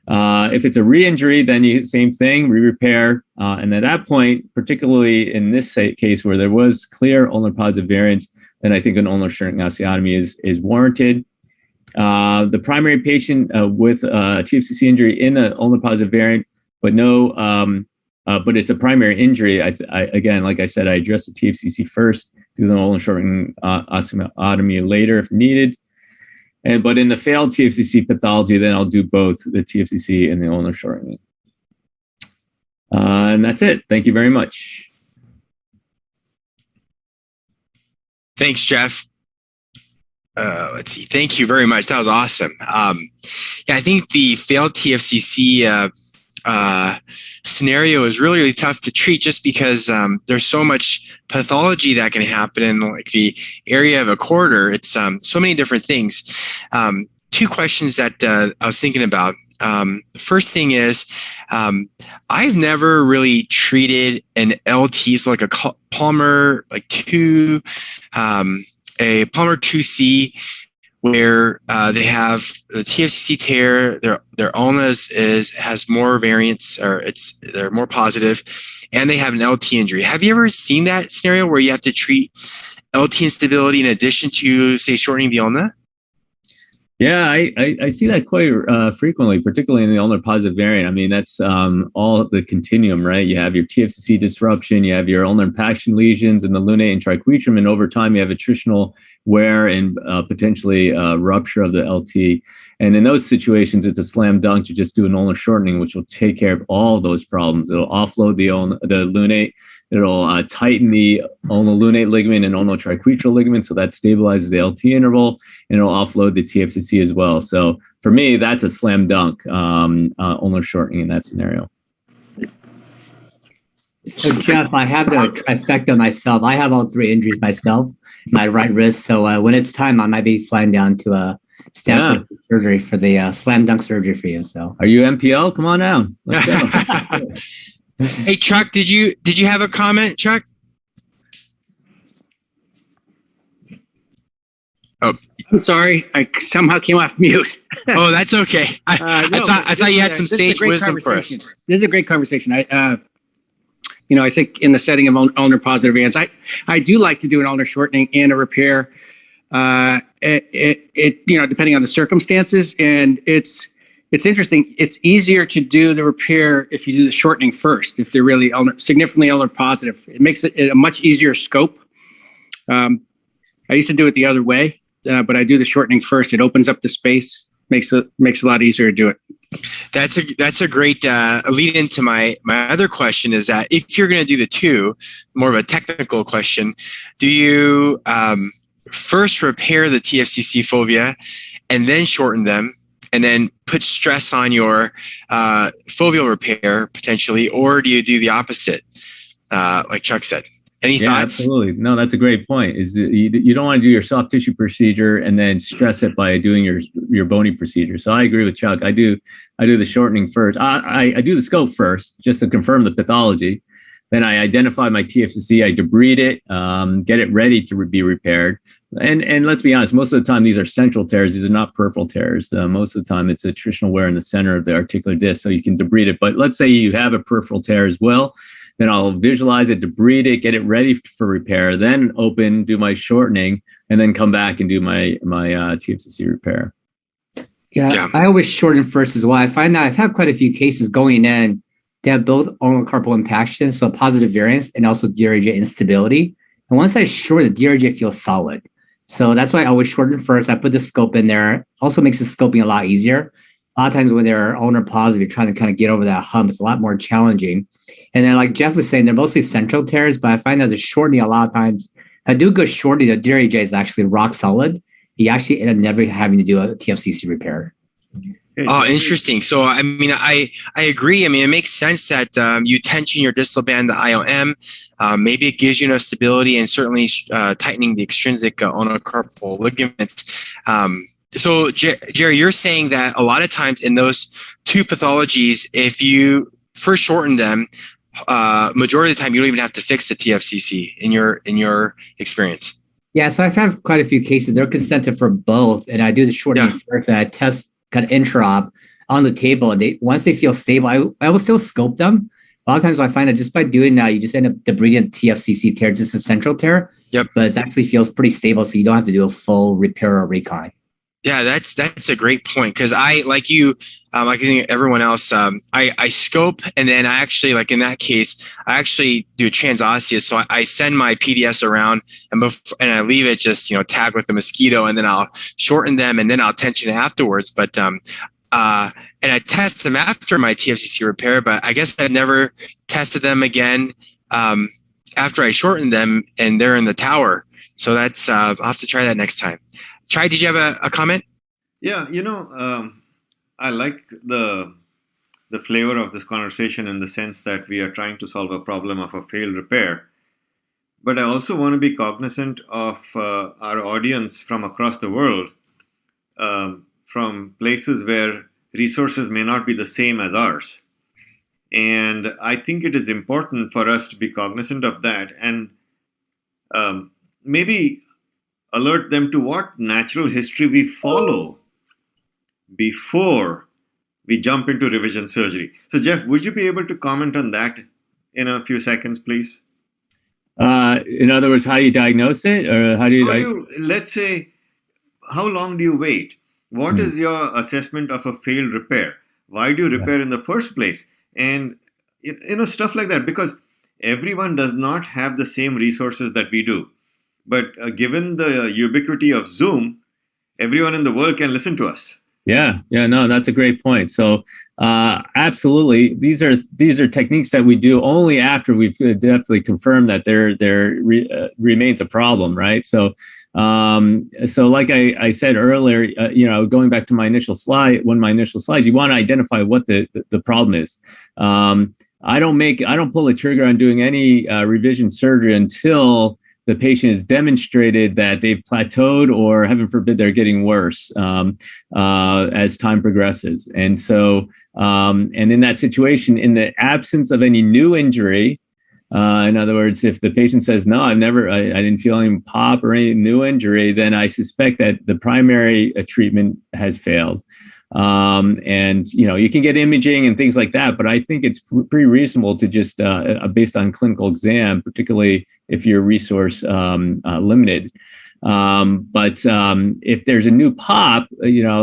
If it's a re-injury, then same thing, re-repair. And at that point, particularly in this case where there was clear ulnar positive variance, then I think an ulnar shortening osteotomy is warranted. The primary patient with a TFCC injury in an ulnar positive variant, but but it's a primary injury. I again, like I said, I address the TFCC first, do the ulnar shortening osteotomy later if needed. But in the failed TFCC pathology, then I'll do both the TFCC and the ulnar shortening. And that's it. Thank you very much. Thanks, Jeff. Let's see. Thank you very much. That was awesome. Yeah, I think the failed TFCC scenario is really, really tough to treat just because there's so much pathology that can happen in like the area of a quarter. It's so many different things. Two questions that I was thinking about. The first thing is I've never really treated an LT, so like a Palmer like 2, a Palmer 2C, where they have the TFCC tear, their ulnas has more variance, or they're more positive, and they have an LT injury. Have you ever seen that scenario where you have to treat LT instability in addition to, say, shortening the ulna? Yeah, I see that quite frequently, particularly in the ulnar positive variant. I mean, that's all the continuum, right? You have your TFCC disruption, you have your ulnar impaction lesions in the lunate and triquetrum, and over time you have attritional wear and potentially rupture of the LT. And in those situations, it's a slam dunk to just do an ulnar shortening, which will take care of all of those problems. It'll offload the lunate. It'll tighten the ulnar lunate ligament and ulnar triquetral ligament, so that stabilizes the LT interval, and it'll offload the TFCC as well. So for me, that's a slam dunk, ulnar shortening in that scenario. So Jeff, I have the trifecta myself. I have all 3 injuries myself, my right wrist. So when it's time, I might be flying down to Stanford surgery for the slam dunk surgery for you. So are you MPL? Come on down. Let's go. Hey Chuck, did you have a comment, Chuck? Oh, I'm sorry, I somehow came off mute. Oh, that's okay. I thought you had some sage wisdom for us. This is a great conversation. I think in the setting of ulnar positive variants, I do like to do an ulnar shortening and a repair. Depending on the circumstances, and it's interesting. It's easier to do the repair if you do the shortening first, if they're really significantly ulnar positive. It makes it a much easier scope. I used to do it the other way, but I do the shortening first. It opens up the space, makes it a lot easier to do it. That's a great lead into my other question, is that if you're going to do the two, more of a technical question, do you first repair the TFCC fovea and then shorten them? and then put stress on your foveal repair potentially, or do you do the opposite, like Chuck said? Any thoughts? Absolutely. No, that's a great point. Is that you don't want to do your soft tissue procedure and then stress it by doing your bony procedure. So I agree with Chuck. I do the shortening first. I do the scope first just to confirm the pathology. Then I identify my TFCC. I debride it, get it ready to be repaired. And let's be honest, most of the time these are central tears. These are not peripheral tears. Most of the time it's attritional wear in the center of the articular disc, so you can debride it. But let's say you have a peripheral tear as well. Then I'll visualize it, debride it, get it ready for repair, then open, do my shortening, and then come back and do my TFCC repair. Yeah, I always shorten first as well. I find that I've had quite a few cases going in. They have both ulnocarpal impaction, so positive variance, and also DRJ instability. And once I shorten, the DRJ feels solid. So that's why I always shorten first. I put the scope in there. Also makes the scoping a lot easier. A lot of times when they're ulnar positive, you're trying to kind of get over that hump. It's a lot more challenging. And then like Jeff was saying, they're mostly central tears, but I find that the shortening a lot of times, if I do good shortening, the DRJ is actually rock solid. You actually end up never having to do a TFCC repair. Oh, interesting. So, I mean, I agree. I mean, it makes sense that you tension your distal band, the IOM. Maybe it gives you enough stability, and certainly tightening the extrinsic ulnocarpal ligaments. So, Jerry, you're saying that a lot of times in those two pathologies, if you first shorten them, majority of the time you don't even have to fix the TFCC in your experience. Yeah, so I've had quite a few cases. They're consented for both, and I do the shortening first, and I test kind of intra-op on the table. And once they feel stable, I will still scope them. A lot of times I find that just by doing that, you just end up debriding TFCC tear, just a central tear. Yep. But it actually feels pretty stable, so you don't have to do a full repair or recon. Yeah, that's a great point, because I, like you, like I think everyone else, I scope, and then I actually, like in that case, I actually do transosseous. So I send my PDS around and I leave it just, tag with the mosquito, and then I'll shorten them, and then I'll tension it afterwards. But and I test them after my TFCC repair, but I guess I've never tested them again after I shorten them and they're in the tower. So that's I'll have to try that next time. Chai, did you have a comment? Yeah, I like the flavor of this conversation in the sense that we are trying to solve a problem of a failed repair. But I also want to be cognizant of our audience from across the world, from places where resources may not be the same as ours. And I think it is important for us to be cognizant of that and maybe alert them to what natural history we follow before we jump into revision surgery. So, Jeff, would you be able to comment on that in a few seconds, please? In other words, how do you diagnose it, or how do you? Let's say, how long do you wait? What is your assessment of a failed repair? Why do you repair in the first place? And stuff like that, because everyone does not have the same resources that we do. But given the ubiquity of Zoom, everyone in the world can listen to us. Yeah, no, that's a great point. So, absolutely, these are techniques that we do only after we've definitely confirmed that there remains a problem, right? So, like I said earlier, going back to my initial slide, one of my initial slides, you want to identify what the problem is. I don't pull the trigger on doing any revision surgery until the patient has demonstrated that they've plateaued, or heaven forbid, they're getting worse as time progresses. And so, and in that situation, in the absence of any new injury, in other words, if the patient says, no, I didn't feel any pop or any new injury, then I suspect that the primary treatment has failed. And you can get imaging and things like that, but I think it's pretty reasonable to just based on clinical exam, particularly if you're resource limited. But if there's a new pop,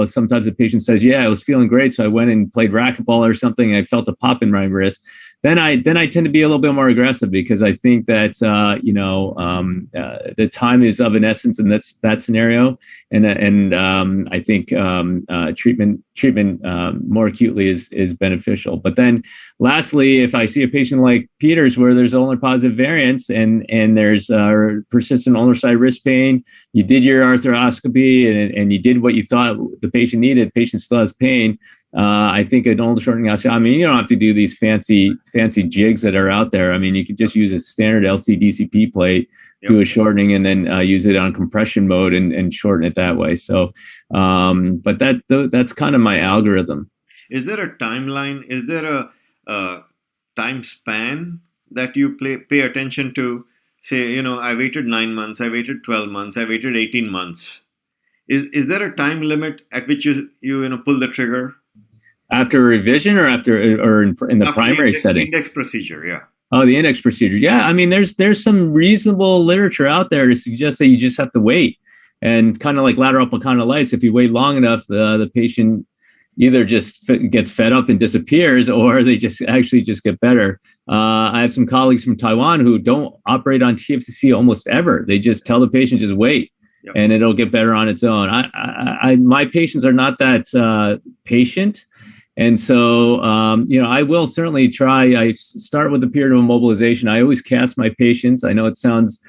sometimes a patient says, yeah, I was feeling great, so I went and played racquetball or something. I felt a pop in my wrist. then I tend to be a little bit more aggressive, because I think that the time is of an essence in that scenario, and I think treatment more acutely is beneficial. But then lastly, if I see a patient like Peter's where there's ulnar positive variants and there's persistent ulnar side wrist pain, you did your arthroscopy and you did what you thought the patient needed, the patient still has pain. I think an ulnar shortening osteotomy, I mean, you don't have to do these fancy jigs that are out there. I mean, you could just use a standard LC-DCP plate, do a shortening, and then use it on compression mode and shorten it that way. So, but that's kind of my algorithm. Is there a timeline? Is there a time span that you pay attention to? Say, I waited 9 months, I waited 12 months, I waited 18 months. Is there a time limit at which you pull the trigger? After revision or in the After primary setting? Index procedure, yeah. Oh, the index procedure. Yeah, I mean, there's some reasonable literature out there to suggest that you just have to wait. And kind of like lateral epicondylitis, if you wait long enough, the patient either just gets fed up and disappears, or they just get better. I have some colleagues from Taiwan who don't operate on TFCC almost ever. They just tell the patient, just wait. Yep. And it'll get better on its own. My patients are not that patient. And so, I will certainly try. I start with the period of immobilization. I always cast my patients. I know it sounds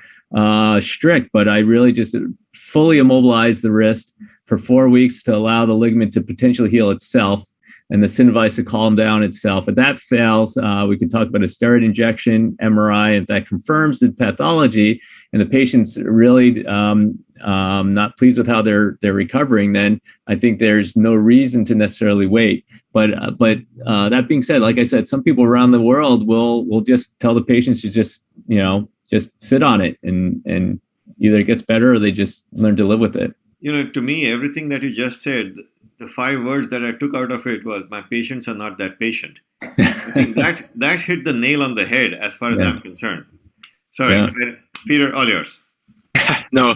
strict, but I really just fully immobilize the wrist for 4 weeks to allow the ligament to potentially heal itself and the synovitis to calm down itself. If that fails, we can talk about a steroid injection, MRI. If that confirms the pathology and the patient's really not pleased with how they're recovering, then I think there's no reason to necessarily wait. But that being said, like I said, some people around the world will just tell the patients to just sit on it, and either it gets better or they just learn to live with it. To me, everything that you just said, the 5 words that I took out of it was, my patients are not that patient. I think that hit the nail on the head as far as I'm concerned. Sorry, Peter, all yours. No,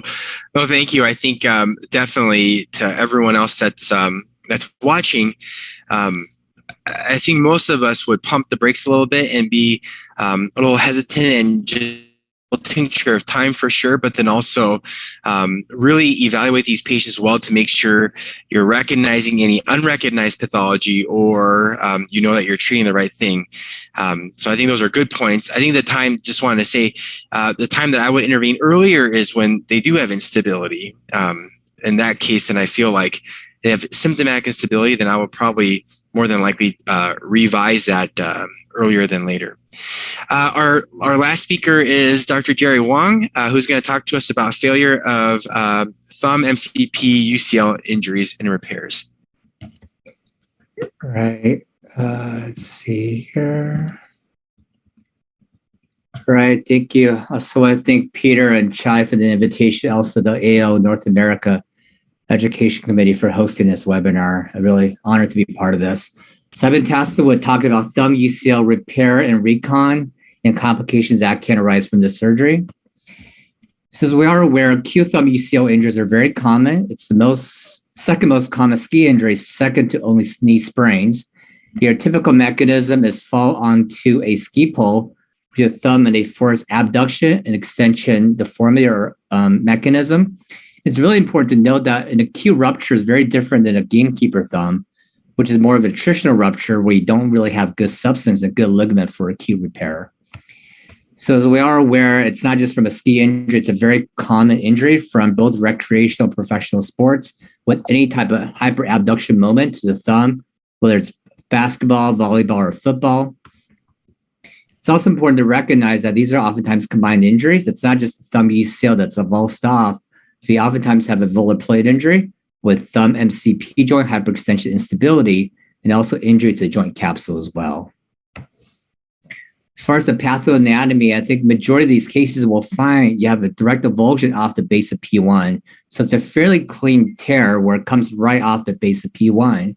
thank you. I think definitely to everyone else that's watching, I think most of us would pump the brakes a little bit and be a little hesitant and just tincture of time for sure, but then also really evaluate these patients well to make sure you're recognizing any unrecognized pathology or that you're treating the right thing. So I think those are good points. I think the time, just wanted to say, the time that I would intervene earlier is when they do have instability. In that case, and I feel like they have symptomatic instability, then I will probably more than likely revise that earlier than later. Our last speaker is Dr. Jerry Huang, who's going to talk to us about failure of thumb MCP UCL injuries and repairs. Right. Let's see here. Right. Thank you. Also, I thank Peter and Chai for the invitation. Also, the AO North America Education Committee for hosting this webinar. I'm really honored to be part of this. So I've been tasked with talking about thumb UCL repair and recon and complications that can arise from this surgery. So as we are aware, acute thumb UCL injuries are very common. It's the second most common ski injury, second to only knee sprains. Your typical mechanism is fall onto a ski pole with your thumb in a forced abduction and extension deformity or mechanism. It's really important to note that an acute rupture is very different than a gamekeeper thumb, which is more of a attritional rupture where you don't really have good substance and good ligament for acute repair. So as we are aware, it's not just from a ski injury, it's a very common injury from both recreational and professional sports with any type of hyperabduction moment to the thumb, whether it's basketball, volleyball, or football. It's also important to recognize that these are oftentimes combined injuries. It's not just the thumb UCL that's avulsed off. So you oftentimes have a volar plate injury with thumb MCP joint hyperextension instability and also injury to the joint capsule as well. As far as the pathoanatomy, I think majority of these cases will find you have a direct avulsion off the base of P1. So it's a fairly clean tear where it comes right off the base of P1.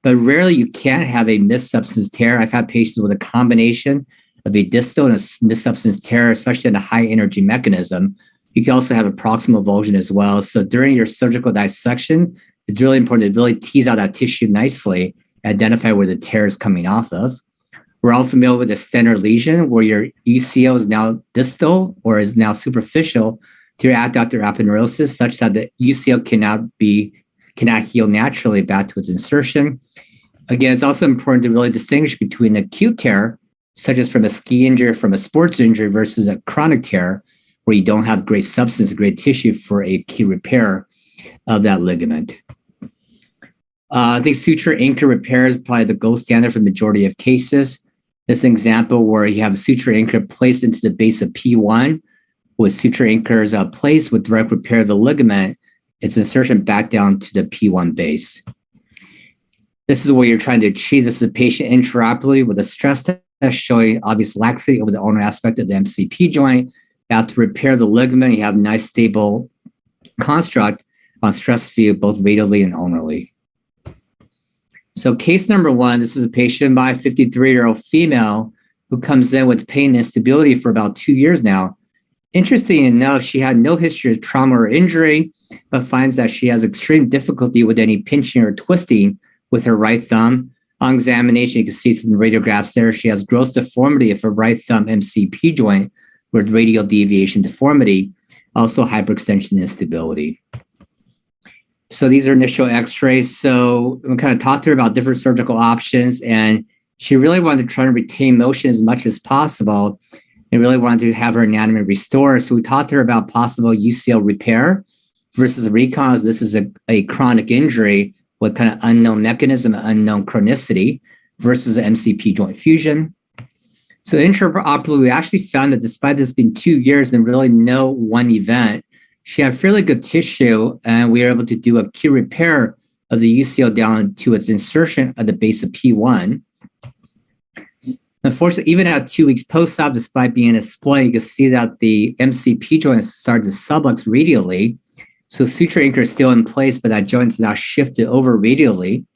But rarely you can't have a missed substance tear. I've had patients with a combination of a distal and a missed substance tear, especially in a high energy mechanism. You can also have a proximal avulsion as well. So during your surgical dissection, it's really important to really tease out that tissue nicely, identify where the tear is coming off of. We're all familiar with a Stenner lesion where your UCL is now distal or is now superficial to your adductor aponeurosis, such that the UCL cannot heal naturally back to its insertion. Again, it's also important to really distinguish between acute tear, such as from a ski injury, from a sports injury, versus a chronic tear, where you don't have great substance, great tissue for a key repair of that ligament. I think suture anchor repair is probably the gold standard for the majority of cases. This is an example where you have a suture anchor placed into the base of P1 with suture anchors placed with direct repair of the ligament, its insertion back down to the P1 base. This is what you're trying to achieve. This is a patient intraoperatively with a stress test showing obvious laxity over the ulnar aspect of the MCP joint. After repair the ligament, you have a nice stable construct on stress view, both radially and ulnarly. So case number one, this is a patient by a 53-year-old female who comes in with pain and instability for about 2 years now. Interesting enough, she had no history of trauma or injury, but finds that she has extreme difficulty with any pinching or twisting with her right thumb. On examination, you can see from the radiographs there, she has gross deformity of her right thumb MCP joint with radial deviation deformity, also hyperextension instability. So these are initial x-rays. So we kind of talked to her about different surgical options, and she really wanted to try to retain motion as much as possible and really wanted to have her anatomy restored. So we talked to her about possible UCL repair versus a recon. This is a chronic injury with kind of unknown mechanism, unknown chronicity versus an MCP joint fusion. So intraoperatively, we actually found that despite this being 2 years and really no one event, she had fairly good tissue, and we were able to do a key repair of the UCL down to its insertion at the base of P1. Unfortunately, even at 2 weeks post-op, despite being a splay, you can see that the MCP joint started to sublux radially. So suture anchor is still in place, but that joint is now shifted over radially.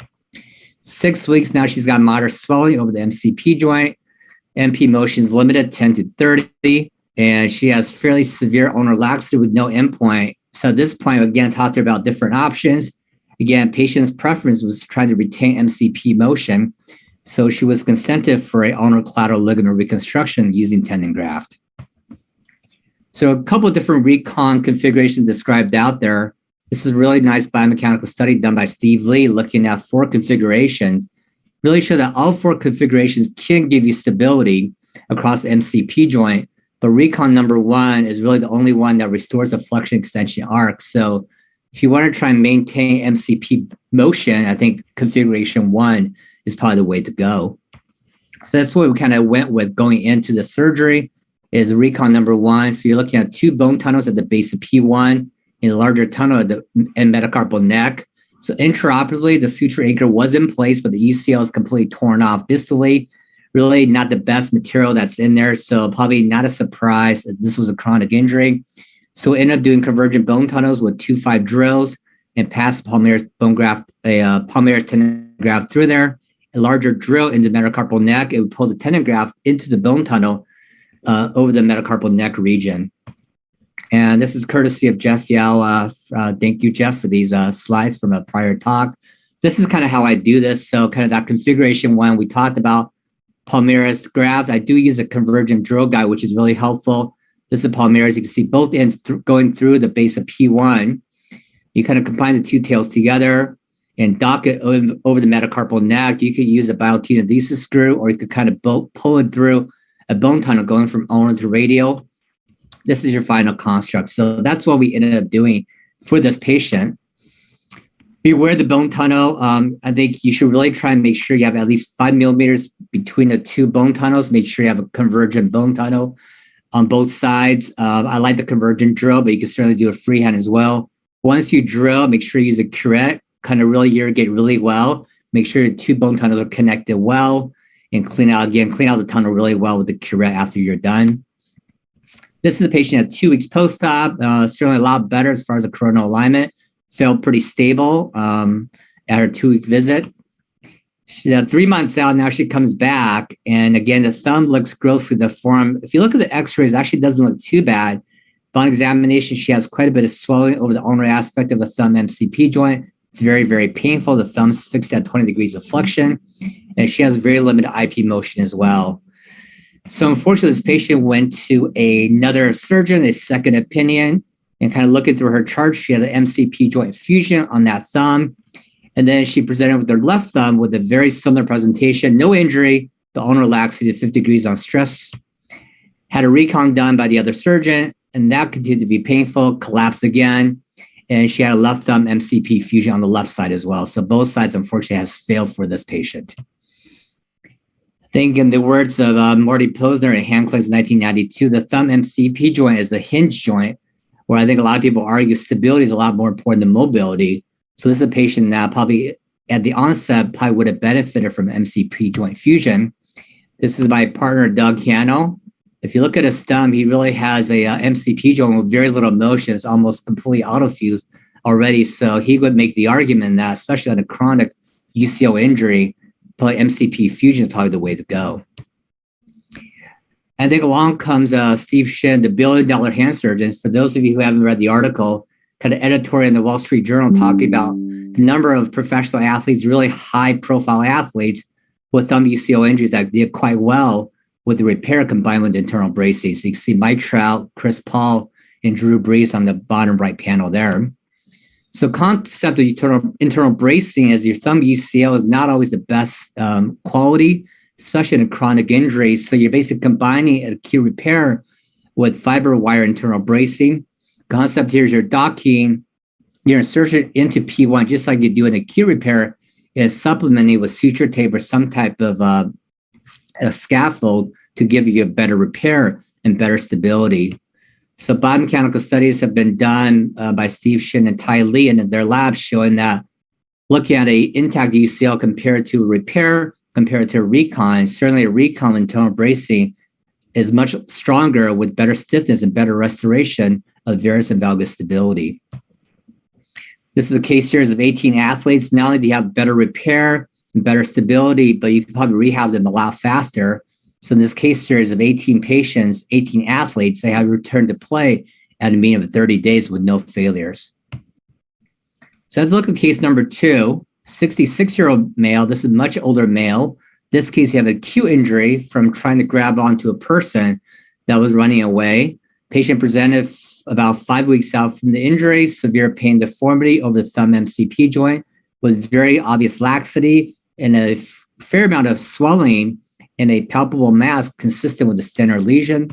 6 weeks now, she's got moderate swelling over the MCP joint. MP motion is limited, 10 to 30. And she has fairly severe ulnar laxity with no endpoint. So at this point, again, talked to her about different options. Again, patient's preference was trying to retain MCP motion. So she was consented for a ulnar collateral ligament reconstruction using tendon graft. So a couple of different recon configurations described out there. This is a really nice biomechanical study done by Steve Lee looking at 4 configurations. Really show that all 4 configurations can give you stability across the MCP joint. But recon number 1 is really the only one that restores the flexion extension arc. So if you want to try and maintain MCP motion, I think configuration 1 is probably the way to go. So that's what we kind of went with going into the surgery is recon number 1. So you're looking at 2 bone tunnels at the base of P1 and a larger tunnel at the end metacarpal neck. So intraoperatively, the suture anchor was in place, but the UCL is completely torn off distally. Really not the best material that's in there. So probably not a surprise that this was a chronic injury. So we ended up doing convergent bone tunnels with 2-5 drills and passed palmaris bone graft, a palmaris tendon graft through there. A larger drill into the metacarpal neck. It would pull the tendon graft into the bone tunnel over the metacarpal neck region. And this is courtesy of Jeff Yao. Thank you, Jeff, for these slides from a prior talk. This is kind of how I do this. So kind of that configuration 1 we talked about. Palmaris graft. I do use a convergent drill guide, which is really helpful. This is palmaris. You can see both ends going through the base of P1. You kind of combine the 2 tails together and dock it over the metacarpal neck. You could use a biotenodesis screw, or you could kind of pull it through a bone tunnel going from ulnar to radial. This is your final construct. So that's what we ended up doing for this patient. Beware the bone tunnel. I think you should really try and make sure you have at least 5 millimeters between the 2 bone tunnels. Make sure you have a convergent bone tunnel on both sides. I like the convergent drill, but you can certainly do a freehand as well. Once you drill, make sure you use a curette, kind of really irrigate really well. Make sure your 2 bone tunnels are connected well and clean out the tunnel really well with the curette after you're done. This is a patient at 2 weeks post-op, certainly a lot better as far as the coronal alignment. Felt pretty stable at her 2-week visit. She, 3 months out, now she comes back. And again, the thumb looks grossly deformed. If you look at the x-rays, it actually doesn't look too bad. On examination, she has quite a bit of swelling over the ulnar aspect of the thumb MCP joint. It's very, very painful. The thumb's fixed at 20 degrees of flexion. and she has very limited IP motion as well. So unfortunately, this patient went to another surgeon, a second opinion, and kind of looking through her chart, she had an MCP joint fusion on that thumb. And then she presented with her left thumb with a very similar presentation, no injury, the ulnar laxity 50 degrees on stress. Had a recon done by the other surgeon, and that continued to be painful, collapsed again. And she had a left thumb MCP fusion on the left side as well. So both sides, unfortunately, has failed for this patient. I think in the words of Marty Posner in Hand Claims 1992, the thumb MCP joint is a hinge joint, where I think a lot of people argue stability is a lot more important than mobility. So this is a patient that probably at the onset probably would have benefited from MCP joint fusion. This is my partner, Doug Hanno. If you look at his thumb, he really has a MCP joint with very little motion. It's almost completely autofused already. So he would make the argument that, especially on a chronic UCL injury, probably MCP fusion is probably the way to go. I think along comes Steve Shin, the $1 billion hand surgeon. For those of you who haven't read the article, kind of editorial in the Wall Street Journal talking about the number of professional athletes, really high profile athletes with thumb UCL injuries that did quite well with the repair combined with internal bracing. So you can see Mike Trout, Chris Paul, and Drew Brees on the bottom right panel there. So concept of internal bracing is your thumb UCL is not always the best quality, especially in a chronic injury. So you're basically combining an acute repair with fiber wire internal bracing. Concept here is you're docking your insertion into P1, just like you do an acute repair, is supplementing with suture tape or some type of a scaffold to give you a better repair and better stability. So biomechanical studies have been done by Steve Shin and Tai Lee in their labs showing that looking at an intact UCL compared to a repair, compared to a recon, certainly a recon internal bracing is much stronger with better stiffness and better restoration of varus and valgus stability. This is a case series of 18 athletes. Not only do you have better repair and better stability, but you can probably rehab them a lot faster. So in this case series of 18 patients, 18 athletes, they have returned to play at a mean of 30 days with no failures. So let's look at case number 2, 66-year-old male. This is a much older male. This case, you have an acute injury from trying to grab onto a person that was running away. Patient presented about 5 weeks out from the injury, severe pain deformity over the thumb MCP joint with very obvious laxity and a fair amount of swelling and a palpable mass consistent with a stentor lesion.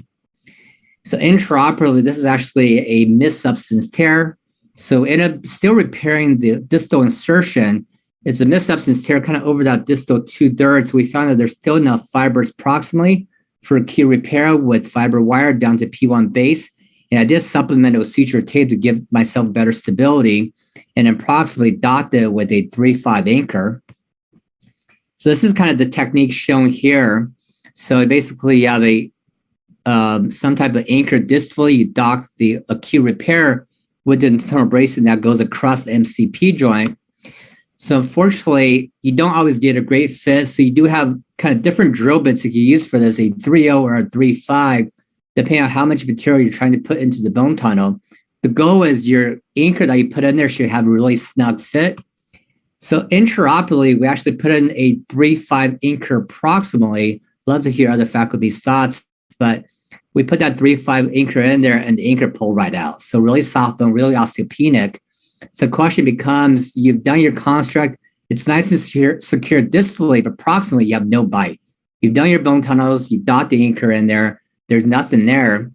So intraoperatively, this is actually a missed substance tear. So still repairing the distal insertion, it's a missed substance tear kind of over that distal 2/3. We found that there's still enough fibers proximally for acute repair with fiber wire down to P1 base. And I did supplement it with suture tape to give myself better stability and approximately docked it with a 3-5 anchor. So this is kind of the technique shown here. So basically you have some type of anchor distally, you dock the acute repair with the internal bracing that goes across the MCP joint. So unfortunately, you don't always get a great fit. So you do have kind of different drill bits that you use for this, a 3.0 or a 3.5, depending on how much material you're trying to put into the bone tunnel. The goal is your anchor that you put in there should have a really snug fit. So intraoperatively, we actually put in a 3.5 anchor proximally. Love to hear other faculty's thoughts, but we put that 3.5 anchor in there and the anchor pulled right out. So really soft bone, really osteopenic. So the question becomes, you've done your construct. It's nice and secure distally, but proximally, you have no bite. You've done your bone tunnels. You dot the anchor in there. There's nothing there.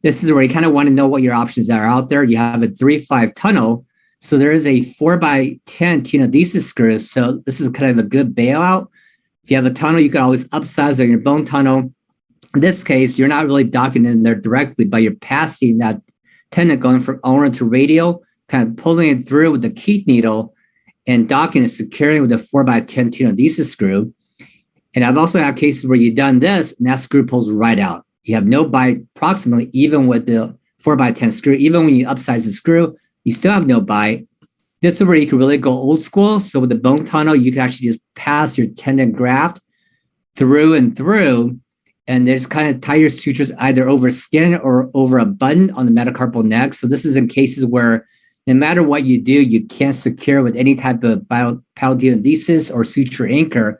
This is where you kind of want to know what your options are out there. You have a 3.5 tunnel. So there is a 4x10 tenodesis screw. So this is kind of a good bailout. If you have a tunnel, you can always upsize on your bone tunnel. In this case, you're not really docking in there directly, but you're passing that tendon going from ulnar to radial, kind of pulling it through with the Keith needle and docking and securing with a 4x10 tenodesis screw. And I've also had cases where you've done this and that screw pulls right out. You have no bite proximally, even with the 4x10 screw. Even when you upsize the screw, you still have no bite. This is where you can really go old school. So with the bone tunnel, you can actually just pass your tendon graft through and through, and just kind of tie your sutures either over skin or over a button on the metacarpal neck. So this is in cases where no matter what you do, you can't secure with any type of tenodesis or suture anchor.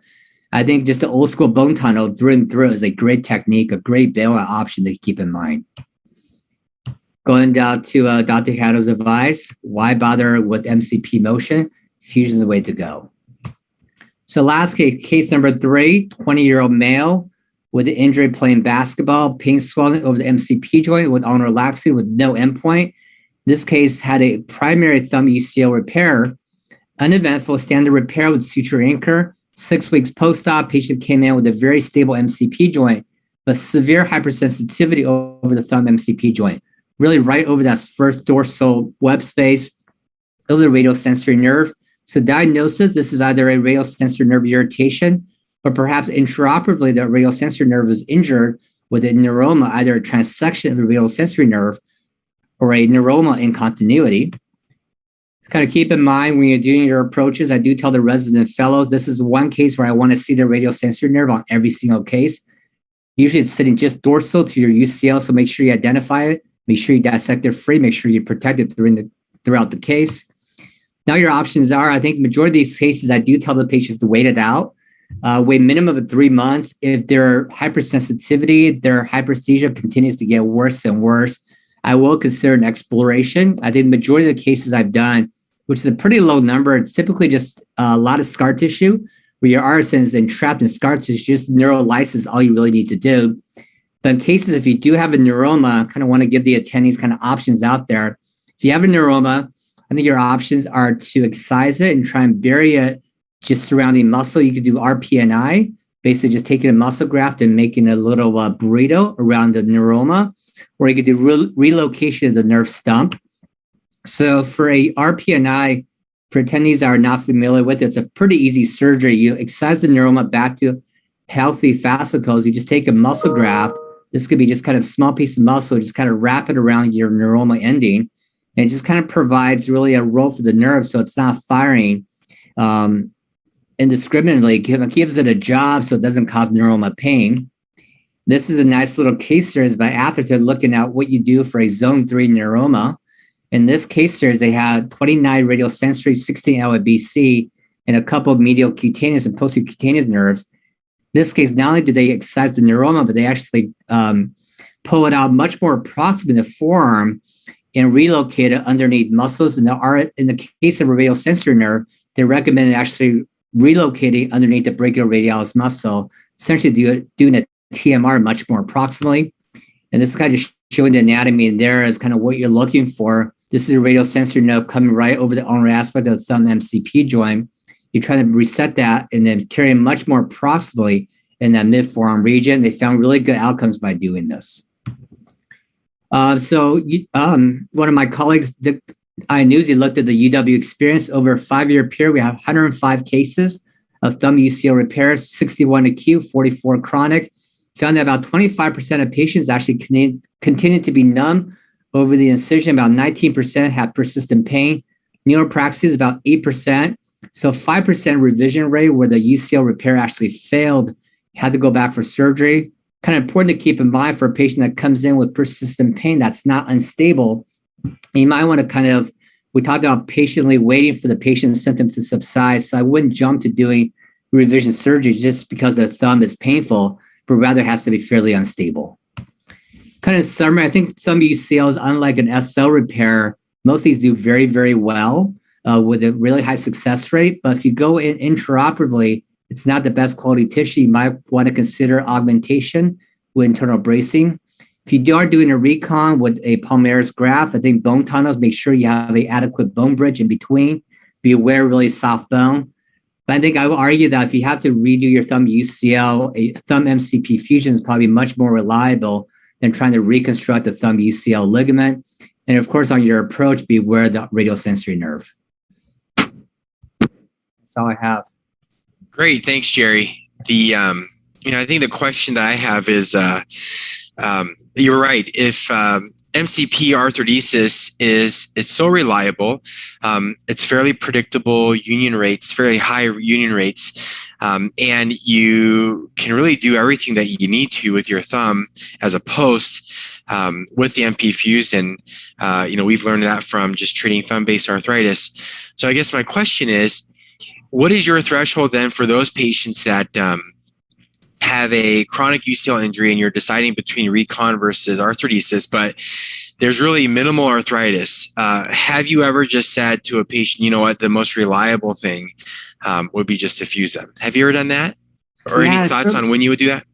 I think just the old school bone tunnel through and through is a great technique, a great bailout option to keep in mind. Going down to Dr. Hattow's advice, why bother with MCP motion? Fusion is the way to go. So last case number 3, 20-year-old male with an injury playing basketball, pain swelling over the MCP joint with ulnar laxity with no endpoint. This case had a primary thumb UCL repair, uneventful standard repair with suture anchor. 6 weeks post-op, patient came in with a very stable MCP joint, but severe hypersensitivity over the thumb MCP joint, really right over that first dorsal web space over the radial sensory nerve. So diagnosis, this is either a radial sensory nerve irritation, or perhaps intraoperatively the radial sensory nerve is injured with a neuroma, either a transection of the radial sensory nerve or a neuroma in continuity. Kind of keep in mind when you're doing your approaches, I do tell the resident fellows, this is one case where I want to see the radial sensory nerve on every single case. Usually it's sitting just dorsal to your UCL, so make sure you identify it, make sure you dissect it free, make sure you protect it throughout the case. Now your options are, I think the majority of these cases, I do tell the patients to wait it out. Wait minimum of 3 months. If their hypersensitivity, their hyperesthesia continues to get worse and worse, I will consider an exploration. I think the majority of the cases I've done, which is a pretty low number, it's typically just a lot of scar tissue where your RSN is entrapped in scar tissue, just neurolysis, all you really need to do. But in cases, if you do have a neuroma, I kind of want to give the attendees kind of options out there. If you have a neuroma, I think your options are to excise it and try and bury it just surrounding muscle. You could do RPNI, basically just taking a muscle graft and making a little burrito around the neuroma, or you could do relocation of the nerve stump. So for a RPNI, for attendees that are not familiar with it, it's a pretty easy surgery. You excise the neuroma back to healthy fascicles. You just take a muscle graft. This could be just kind of small piece of muscle, just kind of wrap it around your neuroma ending. And it just kind of provides really a role for the nerve so it's not firing indiscriminately. It gives it a job so it doesn't cause neuroma pain. This is a nice little case series by Atherton looking at what you do for a zone 3 neuroma. In this case series, they had 29 radial sensory, 16 LABC, and a couple of medial cutaneous and posterior cutaneous nerves. This case, not only did they excise the neuroma, but they actually pull it out much more proximal in the forearm and relocate it underneath muscles. In the case of a radial sensory nerve, they recommended actually relocating underneath the brachioradialis muscle, essentially doing a TMR much more proximally. And this is kind of just showing the anatomy in there as kind of what you're looking for. This is a radial sensory nerve coming right over the ulnar aspect of the thumb MCP joint. You're trying to reset that and then carry much more proximally in that mid-forearm region. They found really good outcomes by doing this. One of my colleagues, he looked at the UW experience over a 5-year period. We have 105 cases of thumb UCL repairs, 61 acute, 44 chronic. Found that about 25% of patients actually continued to be numb over the incision. About 19% had persistent pain. Neuropraxia is about 8%. So 5% revision rate where the UCL repair actually failed, had to go back for surgery. Kind of important to keep in mind for a patient that comes in with persistent pain that's not unstable. You might want to we talked about patiently waiting for the patient's symptoms to subside. So I wouldn't jump to doing revision surgery just because the thumb is painful, but rather has to be fairly unstable. Kind of summary, I think thumb UCL is unlike an SL repair. Most of these do very, very well with a really high success rate. But if you go in intraoperatively, it's not the best quality tissue. You might want to consider augmentation with internal bracing. If you are doing a recon with a palmaris graft, I think bone tunnels, make sure you have an adequate bone bridge in between. Be aware of really soft bone. But I think I will argue that if you have to redo your thumb UCL, a thumb MCP fusion is probably much more reliable than trying to reconstruct the thumb UCL ligament. And of course, on your approach, be aware of the radial sensory nerve. That's all I have. Great, thanks, Jerry. I think the question that I have is, you're right. If MCP arthrodesis it's so reliable, it's fairly predictable union rates, fairly high union rates, and you can really do everything that you need to with your thumb as a post with the MP fusion. We've learned that from just treating thumb-based arthritis. So I guess my question is, what is your threshold then for those patients that have a chronic UCL injury and you're deciding between recon versus arthrodesis, but there's really minimal arthritis? Have you ever just said to a patient, you know what, the most reliable thing would be just to fuse them? Have you ever done that? Or any thoughts on when you would do that?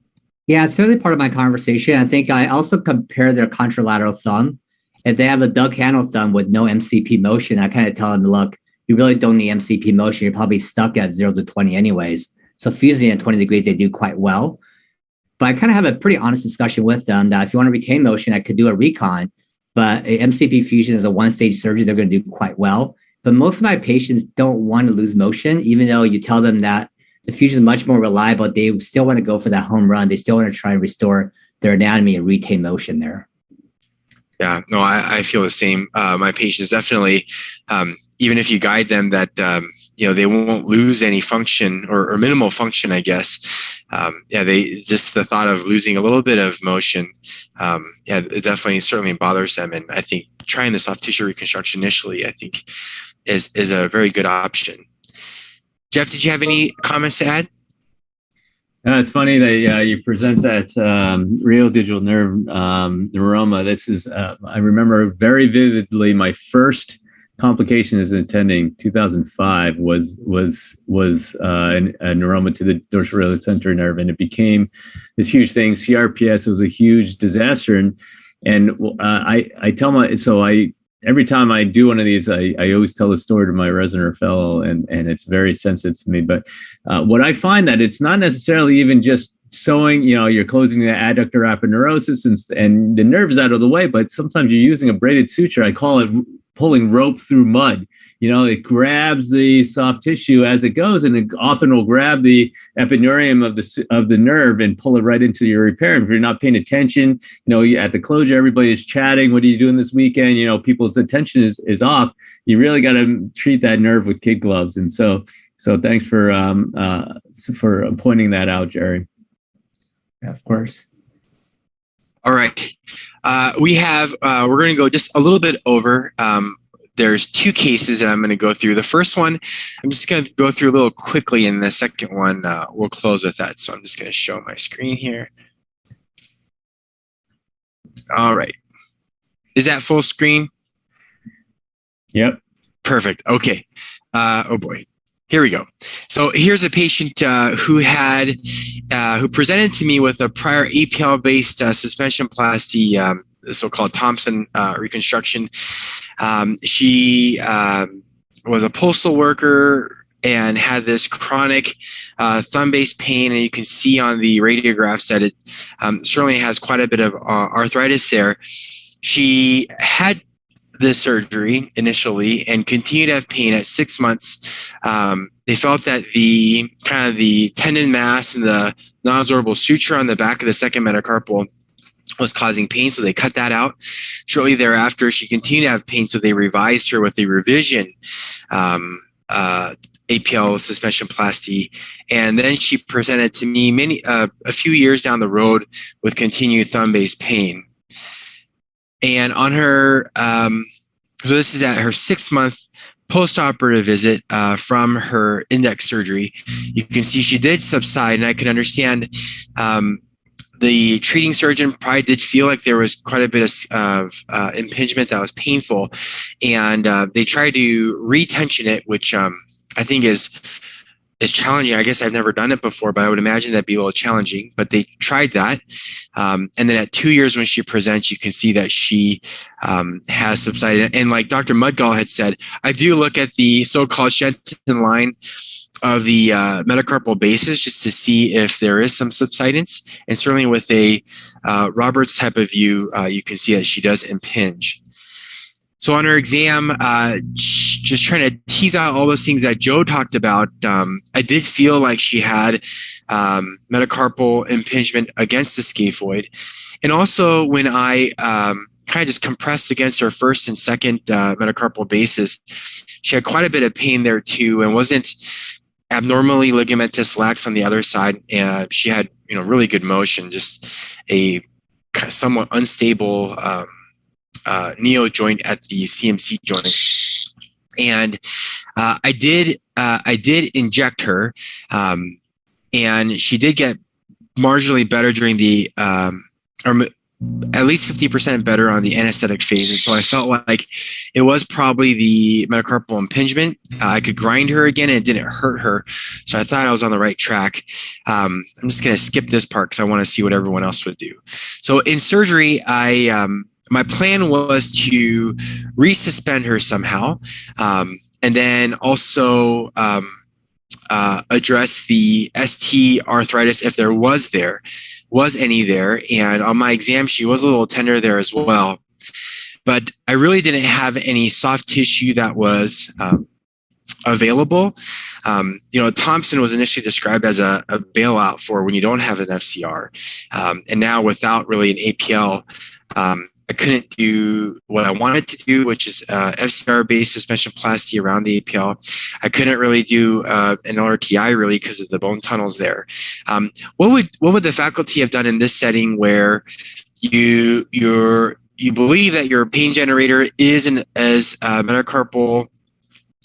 Yeah, it's certainly part of my conversation. I think I also compare their contralateral thumb. If they have a dug handle thumb with no MCP motion, I kind of tell them, look, you really don't need MCP motion. You're probably stuck at 0 to 20 anyways. So fusing at 20 degrees, they do quite well. But I kind of have a pretty honest discussion with them that if you want to retain motion, I could do a recon, but a MCP fusion is a one-stage surgery. They're going to do quite well. But most of my patients don't want to lose motion, even though you tell them that the fusion is much more reliable. They still want to go for that home run. They still want to try and restore their anatomy and retain motion there. Yeah, no, I feel the same. My patients definitely, even if you guide them that, they won't lose any function or minimal function, I guess. They just the thought of losing a little bit of motion, it definitely certainly bothers them. And I think trying the soft tissue reconstruction initially, I think is a very good option. Jeff, did you have any comments to add? It's funny that you present that radial digital nerve neuroma. This is I remember very vividly my first complication as attending 2005 was a neuroma to the dorsal nerve, and it became this huge thing. CRPS was a huge disaster, and I tell every time I do one of these, I always tell the story to my resident or fellow, and it's very sensitive to me. But what I find that it's not necessarily even just showing, you're closing the adductor aponeurosis and the nerves out of the way, but sometimes you're using a braided suture. I call it pulling rope through mud. It grabs the soft tissue as it goes, and it often will grab the epineurium of the nerve and pull it right into your repair. And if you're not paying attention, at the closure, everybody is chatting. What are you doing this weekend? People's attention is off. You really got to treat that nerve with kid gloves. And so thanks for pointing that out, Jerry. Yeah, of course. All right. We're going to go just a little bit over. There's two cases that I'm going to go through. The first one, I'm just going to go through a little quickly, and the second one, we'll close with that. So I'm just going to show my screen here. All right. Is that full screen? Yep. Perfect. Okay. Oh boy. Here we go. So here's a patient who presented to me with a prior APL-based suspensionplasty, the so-called Thompson reconstruction. She was a postal worker and had this chronic thumb-based pain, and you can see on the radiographs that it certainly has quite a bit of arthritis there. She had the surgery initially and continued to have pain at 6 months. They felt that the tendon mass and the non-absorbable suture on the back of the second metacarpal was causing pain, so they cut that out. Shortly thereafter, she continued to have pain, so they revised her with a revision APL suspensionplasty, and then she presented to me a few years down the road with continued thumb-based pain. And on her, so this is at her 6-month post-operative visit from her index surgery. You can see she did subside, and I can understand the treating surgeon probably did feel like there was quite a bit of impingement that was painful, and they tried to retension it, which I think is challenging. I guess I've never done it before, but I would imagine that'd be a little challenging. But they tried that, and then at 2 years when she presents, you can see that she has subsided. And like Dr. Mudgal had said, I do look at the so-called Shenton line of the metacarpal basis just to see if there is some subsidence. And certainly with a Roberts type of view, you can see that she does impinge. So on her exam, just trying to tease out all those things that Joe talked about, I did feel like she had metacarpal impingement against the scaphoid. And also when I kind of just compressed against her first and second metacarpal basis, she had quite a bit of pain there too, and wasn't abnormally ligamentous lax on the other side. And she had really good motion, just a somewhat unstable neo joint at the CMC joint. And I did inject her, and she did get marginally better during the, or at least 50% better on the anesthetic phase. And so I felt like it was probably the metacarpal impingement. I could grind her again and it didn't hurt her. So I thought I was on the right track. I'm just going to skip this part because I want to see what everyone else would do. So in surgery, my plan was to resuspend her somehow, and then also address the ST arthritis if there was any there. And on my exam, she was a little tender there as well. But I really didn't have any soft tissue that was available. Thompson was initially described as a bailout for when you don't have an FCR. And now without really an APL, I couldn't do what I wanted to do, which is FCR-based suspensionplasty around the APL. I couldn't really do an LRTI really because of the bone tunnels there. What would the faculty have done in this setting where you believe that your pain generator is as metacarpal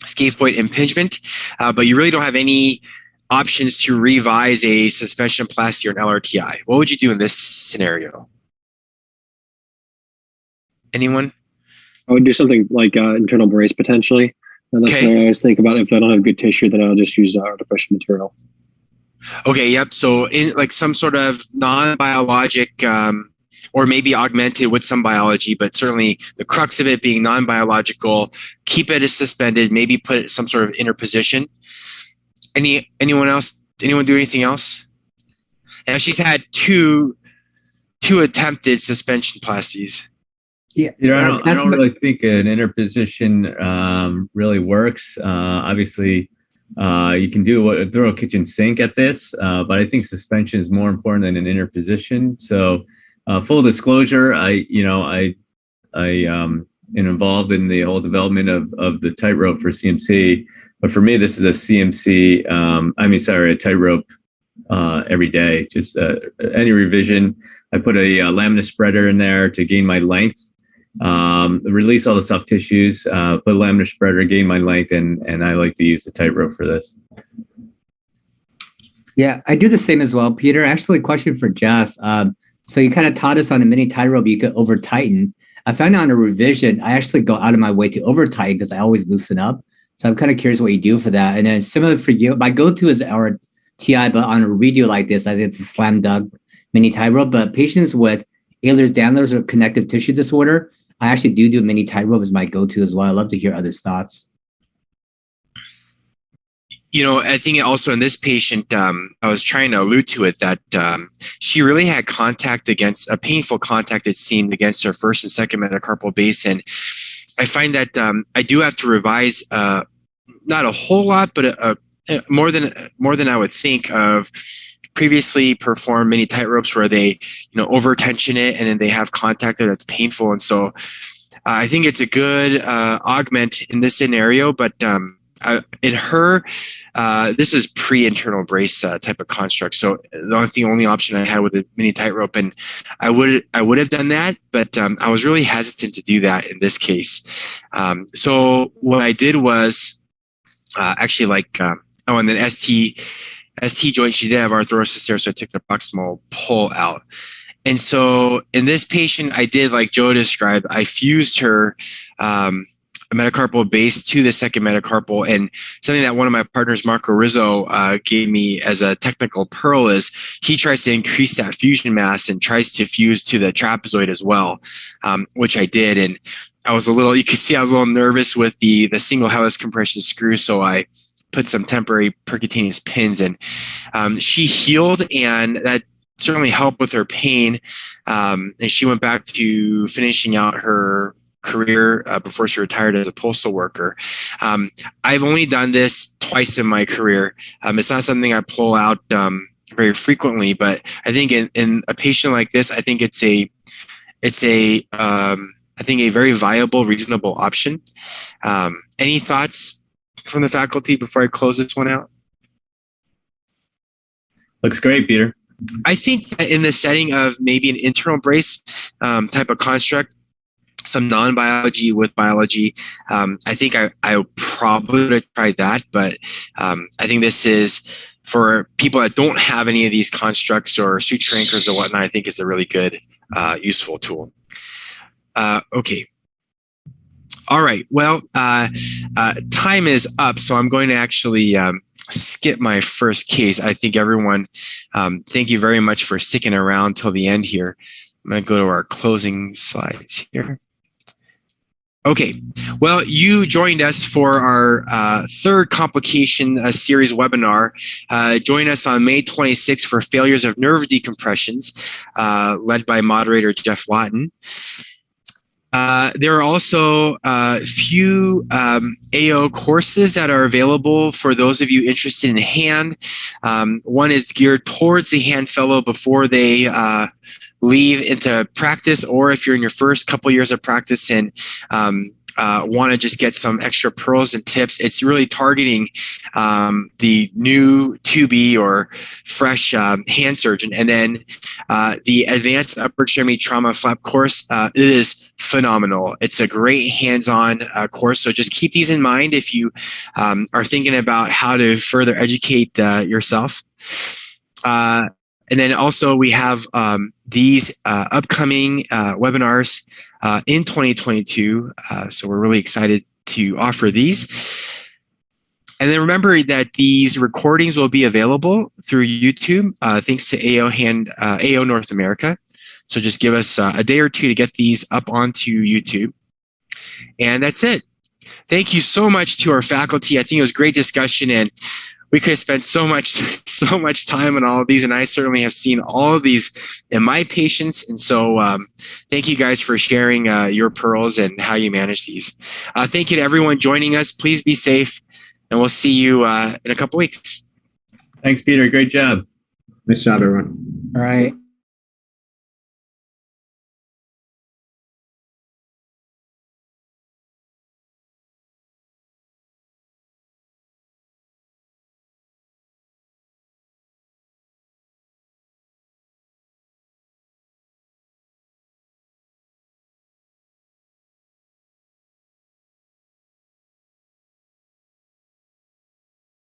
scaphoid impingement, but you really don't have any options to revise a suspensionplasty or an LRTI? What would you do in this scenario? Anyone? I would do something like internal brace potentially. And that's what I always think about. If I don't have good tissue, then I'll just use artificial material. Okay, yep. So in like some sort of non-biologic or maybe augmented with some biology, but certainly the crux of it being non-biological, keep it as suspended, maybe put it some sort of interposition. Anyone else? Anyone do anything else? And she's had two attempted suspensionplasties. Yeah, I don't really think an interposition really works. Obviously, you can throw a kitchen sink at this, but I think suspension is more important than an interposition. So, full disclosure, I am involved in the whole development of the tightrope for CMC. But for me, this is a CMC. A tightrope every day. Just any revision. I put a laminar spreader in there to gain my length. Release all the soft tissues, put a laminar spreader, gain my length, and I like to use the tightrope for this. Yeah, I do the same as well, Peter. Actually, a question for Jeff. So you kind of taught us on a mini tightrope you could over tighten. I found out on a revision, I actually go out of my way to over tighten because I always loosen up. So I'm kind of curious what you do for that. And then similar for you, my go-to is our TI, but on a redo like this, I think it's a slam dunk mini tightrope. But patients with Ehlers-Danlos or connective tissue disorder, I actually do mini tightrope as my go-to as well. I love to hear others' thoughts. I think also in this patient, I was trying to allude to it that she really had a painful contact, it seemed, against her first and second metacarpal base. And I find that I do have to revise not a whole lot, but more than I would think of previously performed mini tightropes where they, over tension it and then they have contact there that's painful. And so I think it's a good augment in this scenario, but in her, this is pre-internal brace type of construct. So the only option I had with a mini tightrope, and I would have done that, but I was really hesitant to do that in this case. So what I did was and then ST joint, she did have arthrosis there, so I took the proximal pull out. And so in this patient, I did like Joe described, I fused her a metacarpal base to the second metacarpal. And something that one of my partners, Marco Rizzo, gave me as a technical pearl is he tries to increase that fusion mass and tries to fuse to the trapezoid as well, which I did. And I was you could see I was a little nervous with the single helix compression screw. So I put some temporary percutaneous pins, and she healed, and that certainly helped with her pain. And she went back to finishing out her career before she retired as a postal worker. I've only done this twice in my career. It's not something I pull out very frequently, but I think in a patient like this, I think it's a very viable, reasonable option. Any thoughts from the faculty before I close this one out? Looks great, Peter. I think that in the setting of maybe an internal brace type of construct, some non-biology with biology. I think I probably would have tried that, but I think this is for people that don't have any of these constructs or suture anchors or whatnot. I think is a really good, useful tool. Okay. All right. Well, time is up, so I'm going to actually skip my first case. I think everyone, thank you very much for sticking around till the end here. I'm going to go to our closing slides here. Okay, well, you joined us for our third complication series webinar. Join us on May 26th for failures of nerve decompressions, led by moderator Jeff Lawton. There are also a few AO courses that are available for those of you interested in hand. One is geared towards the hand fellow before they leave into practice, or if you're in your first couple years of practice and want to just get some extra pearls and tips. It's really targeting the new 2B or fresh hand surgeon. And then the advanced upper extremity trauma flap course, it is phenomenal. It's a great hands-on course. So just keep these in mind if you are thinking about how to further educate yourself. And then also we have these upcoming webinars in 2022. So we're really excited to offer these. And then remember that these recordings will be available through YouTube, thanks to AO North America. So just give us a day or two to get these up onto YouTube. And that's it. Thank you so much to our faculty. I think it was a great discussion, and we could have spent so much time on all of these, and I certainly have seen all of these in my patients. And so thank you guys for sharing your pearls and how you manage these. Thank you to everyone joining us. Please be safe, and we'll see you in a couple weeks. Thanks, Peter. Great job. Nice job, everyone. All right.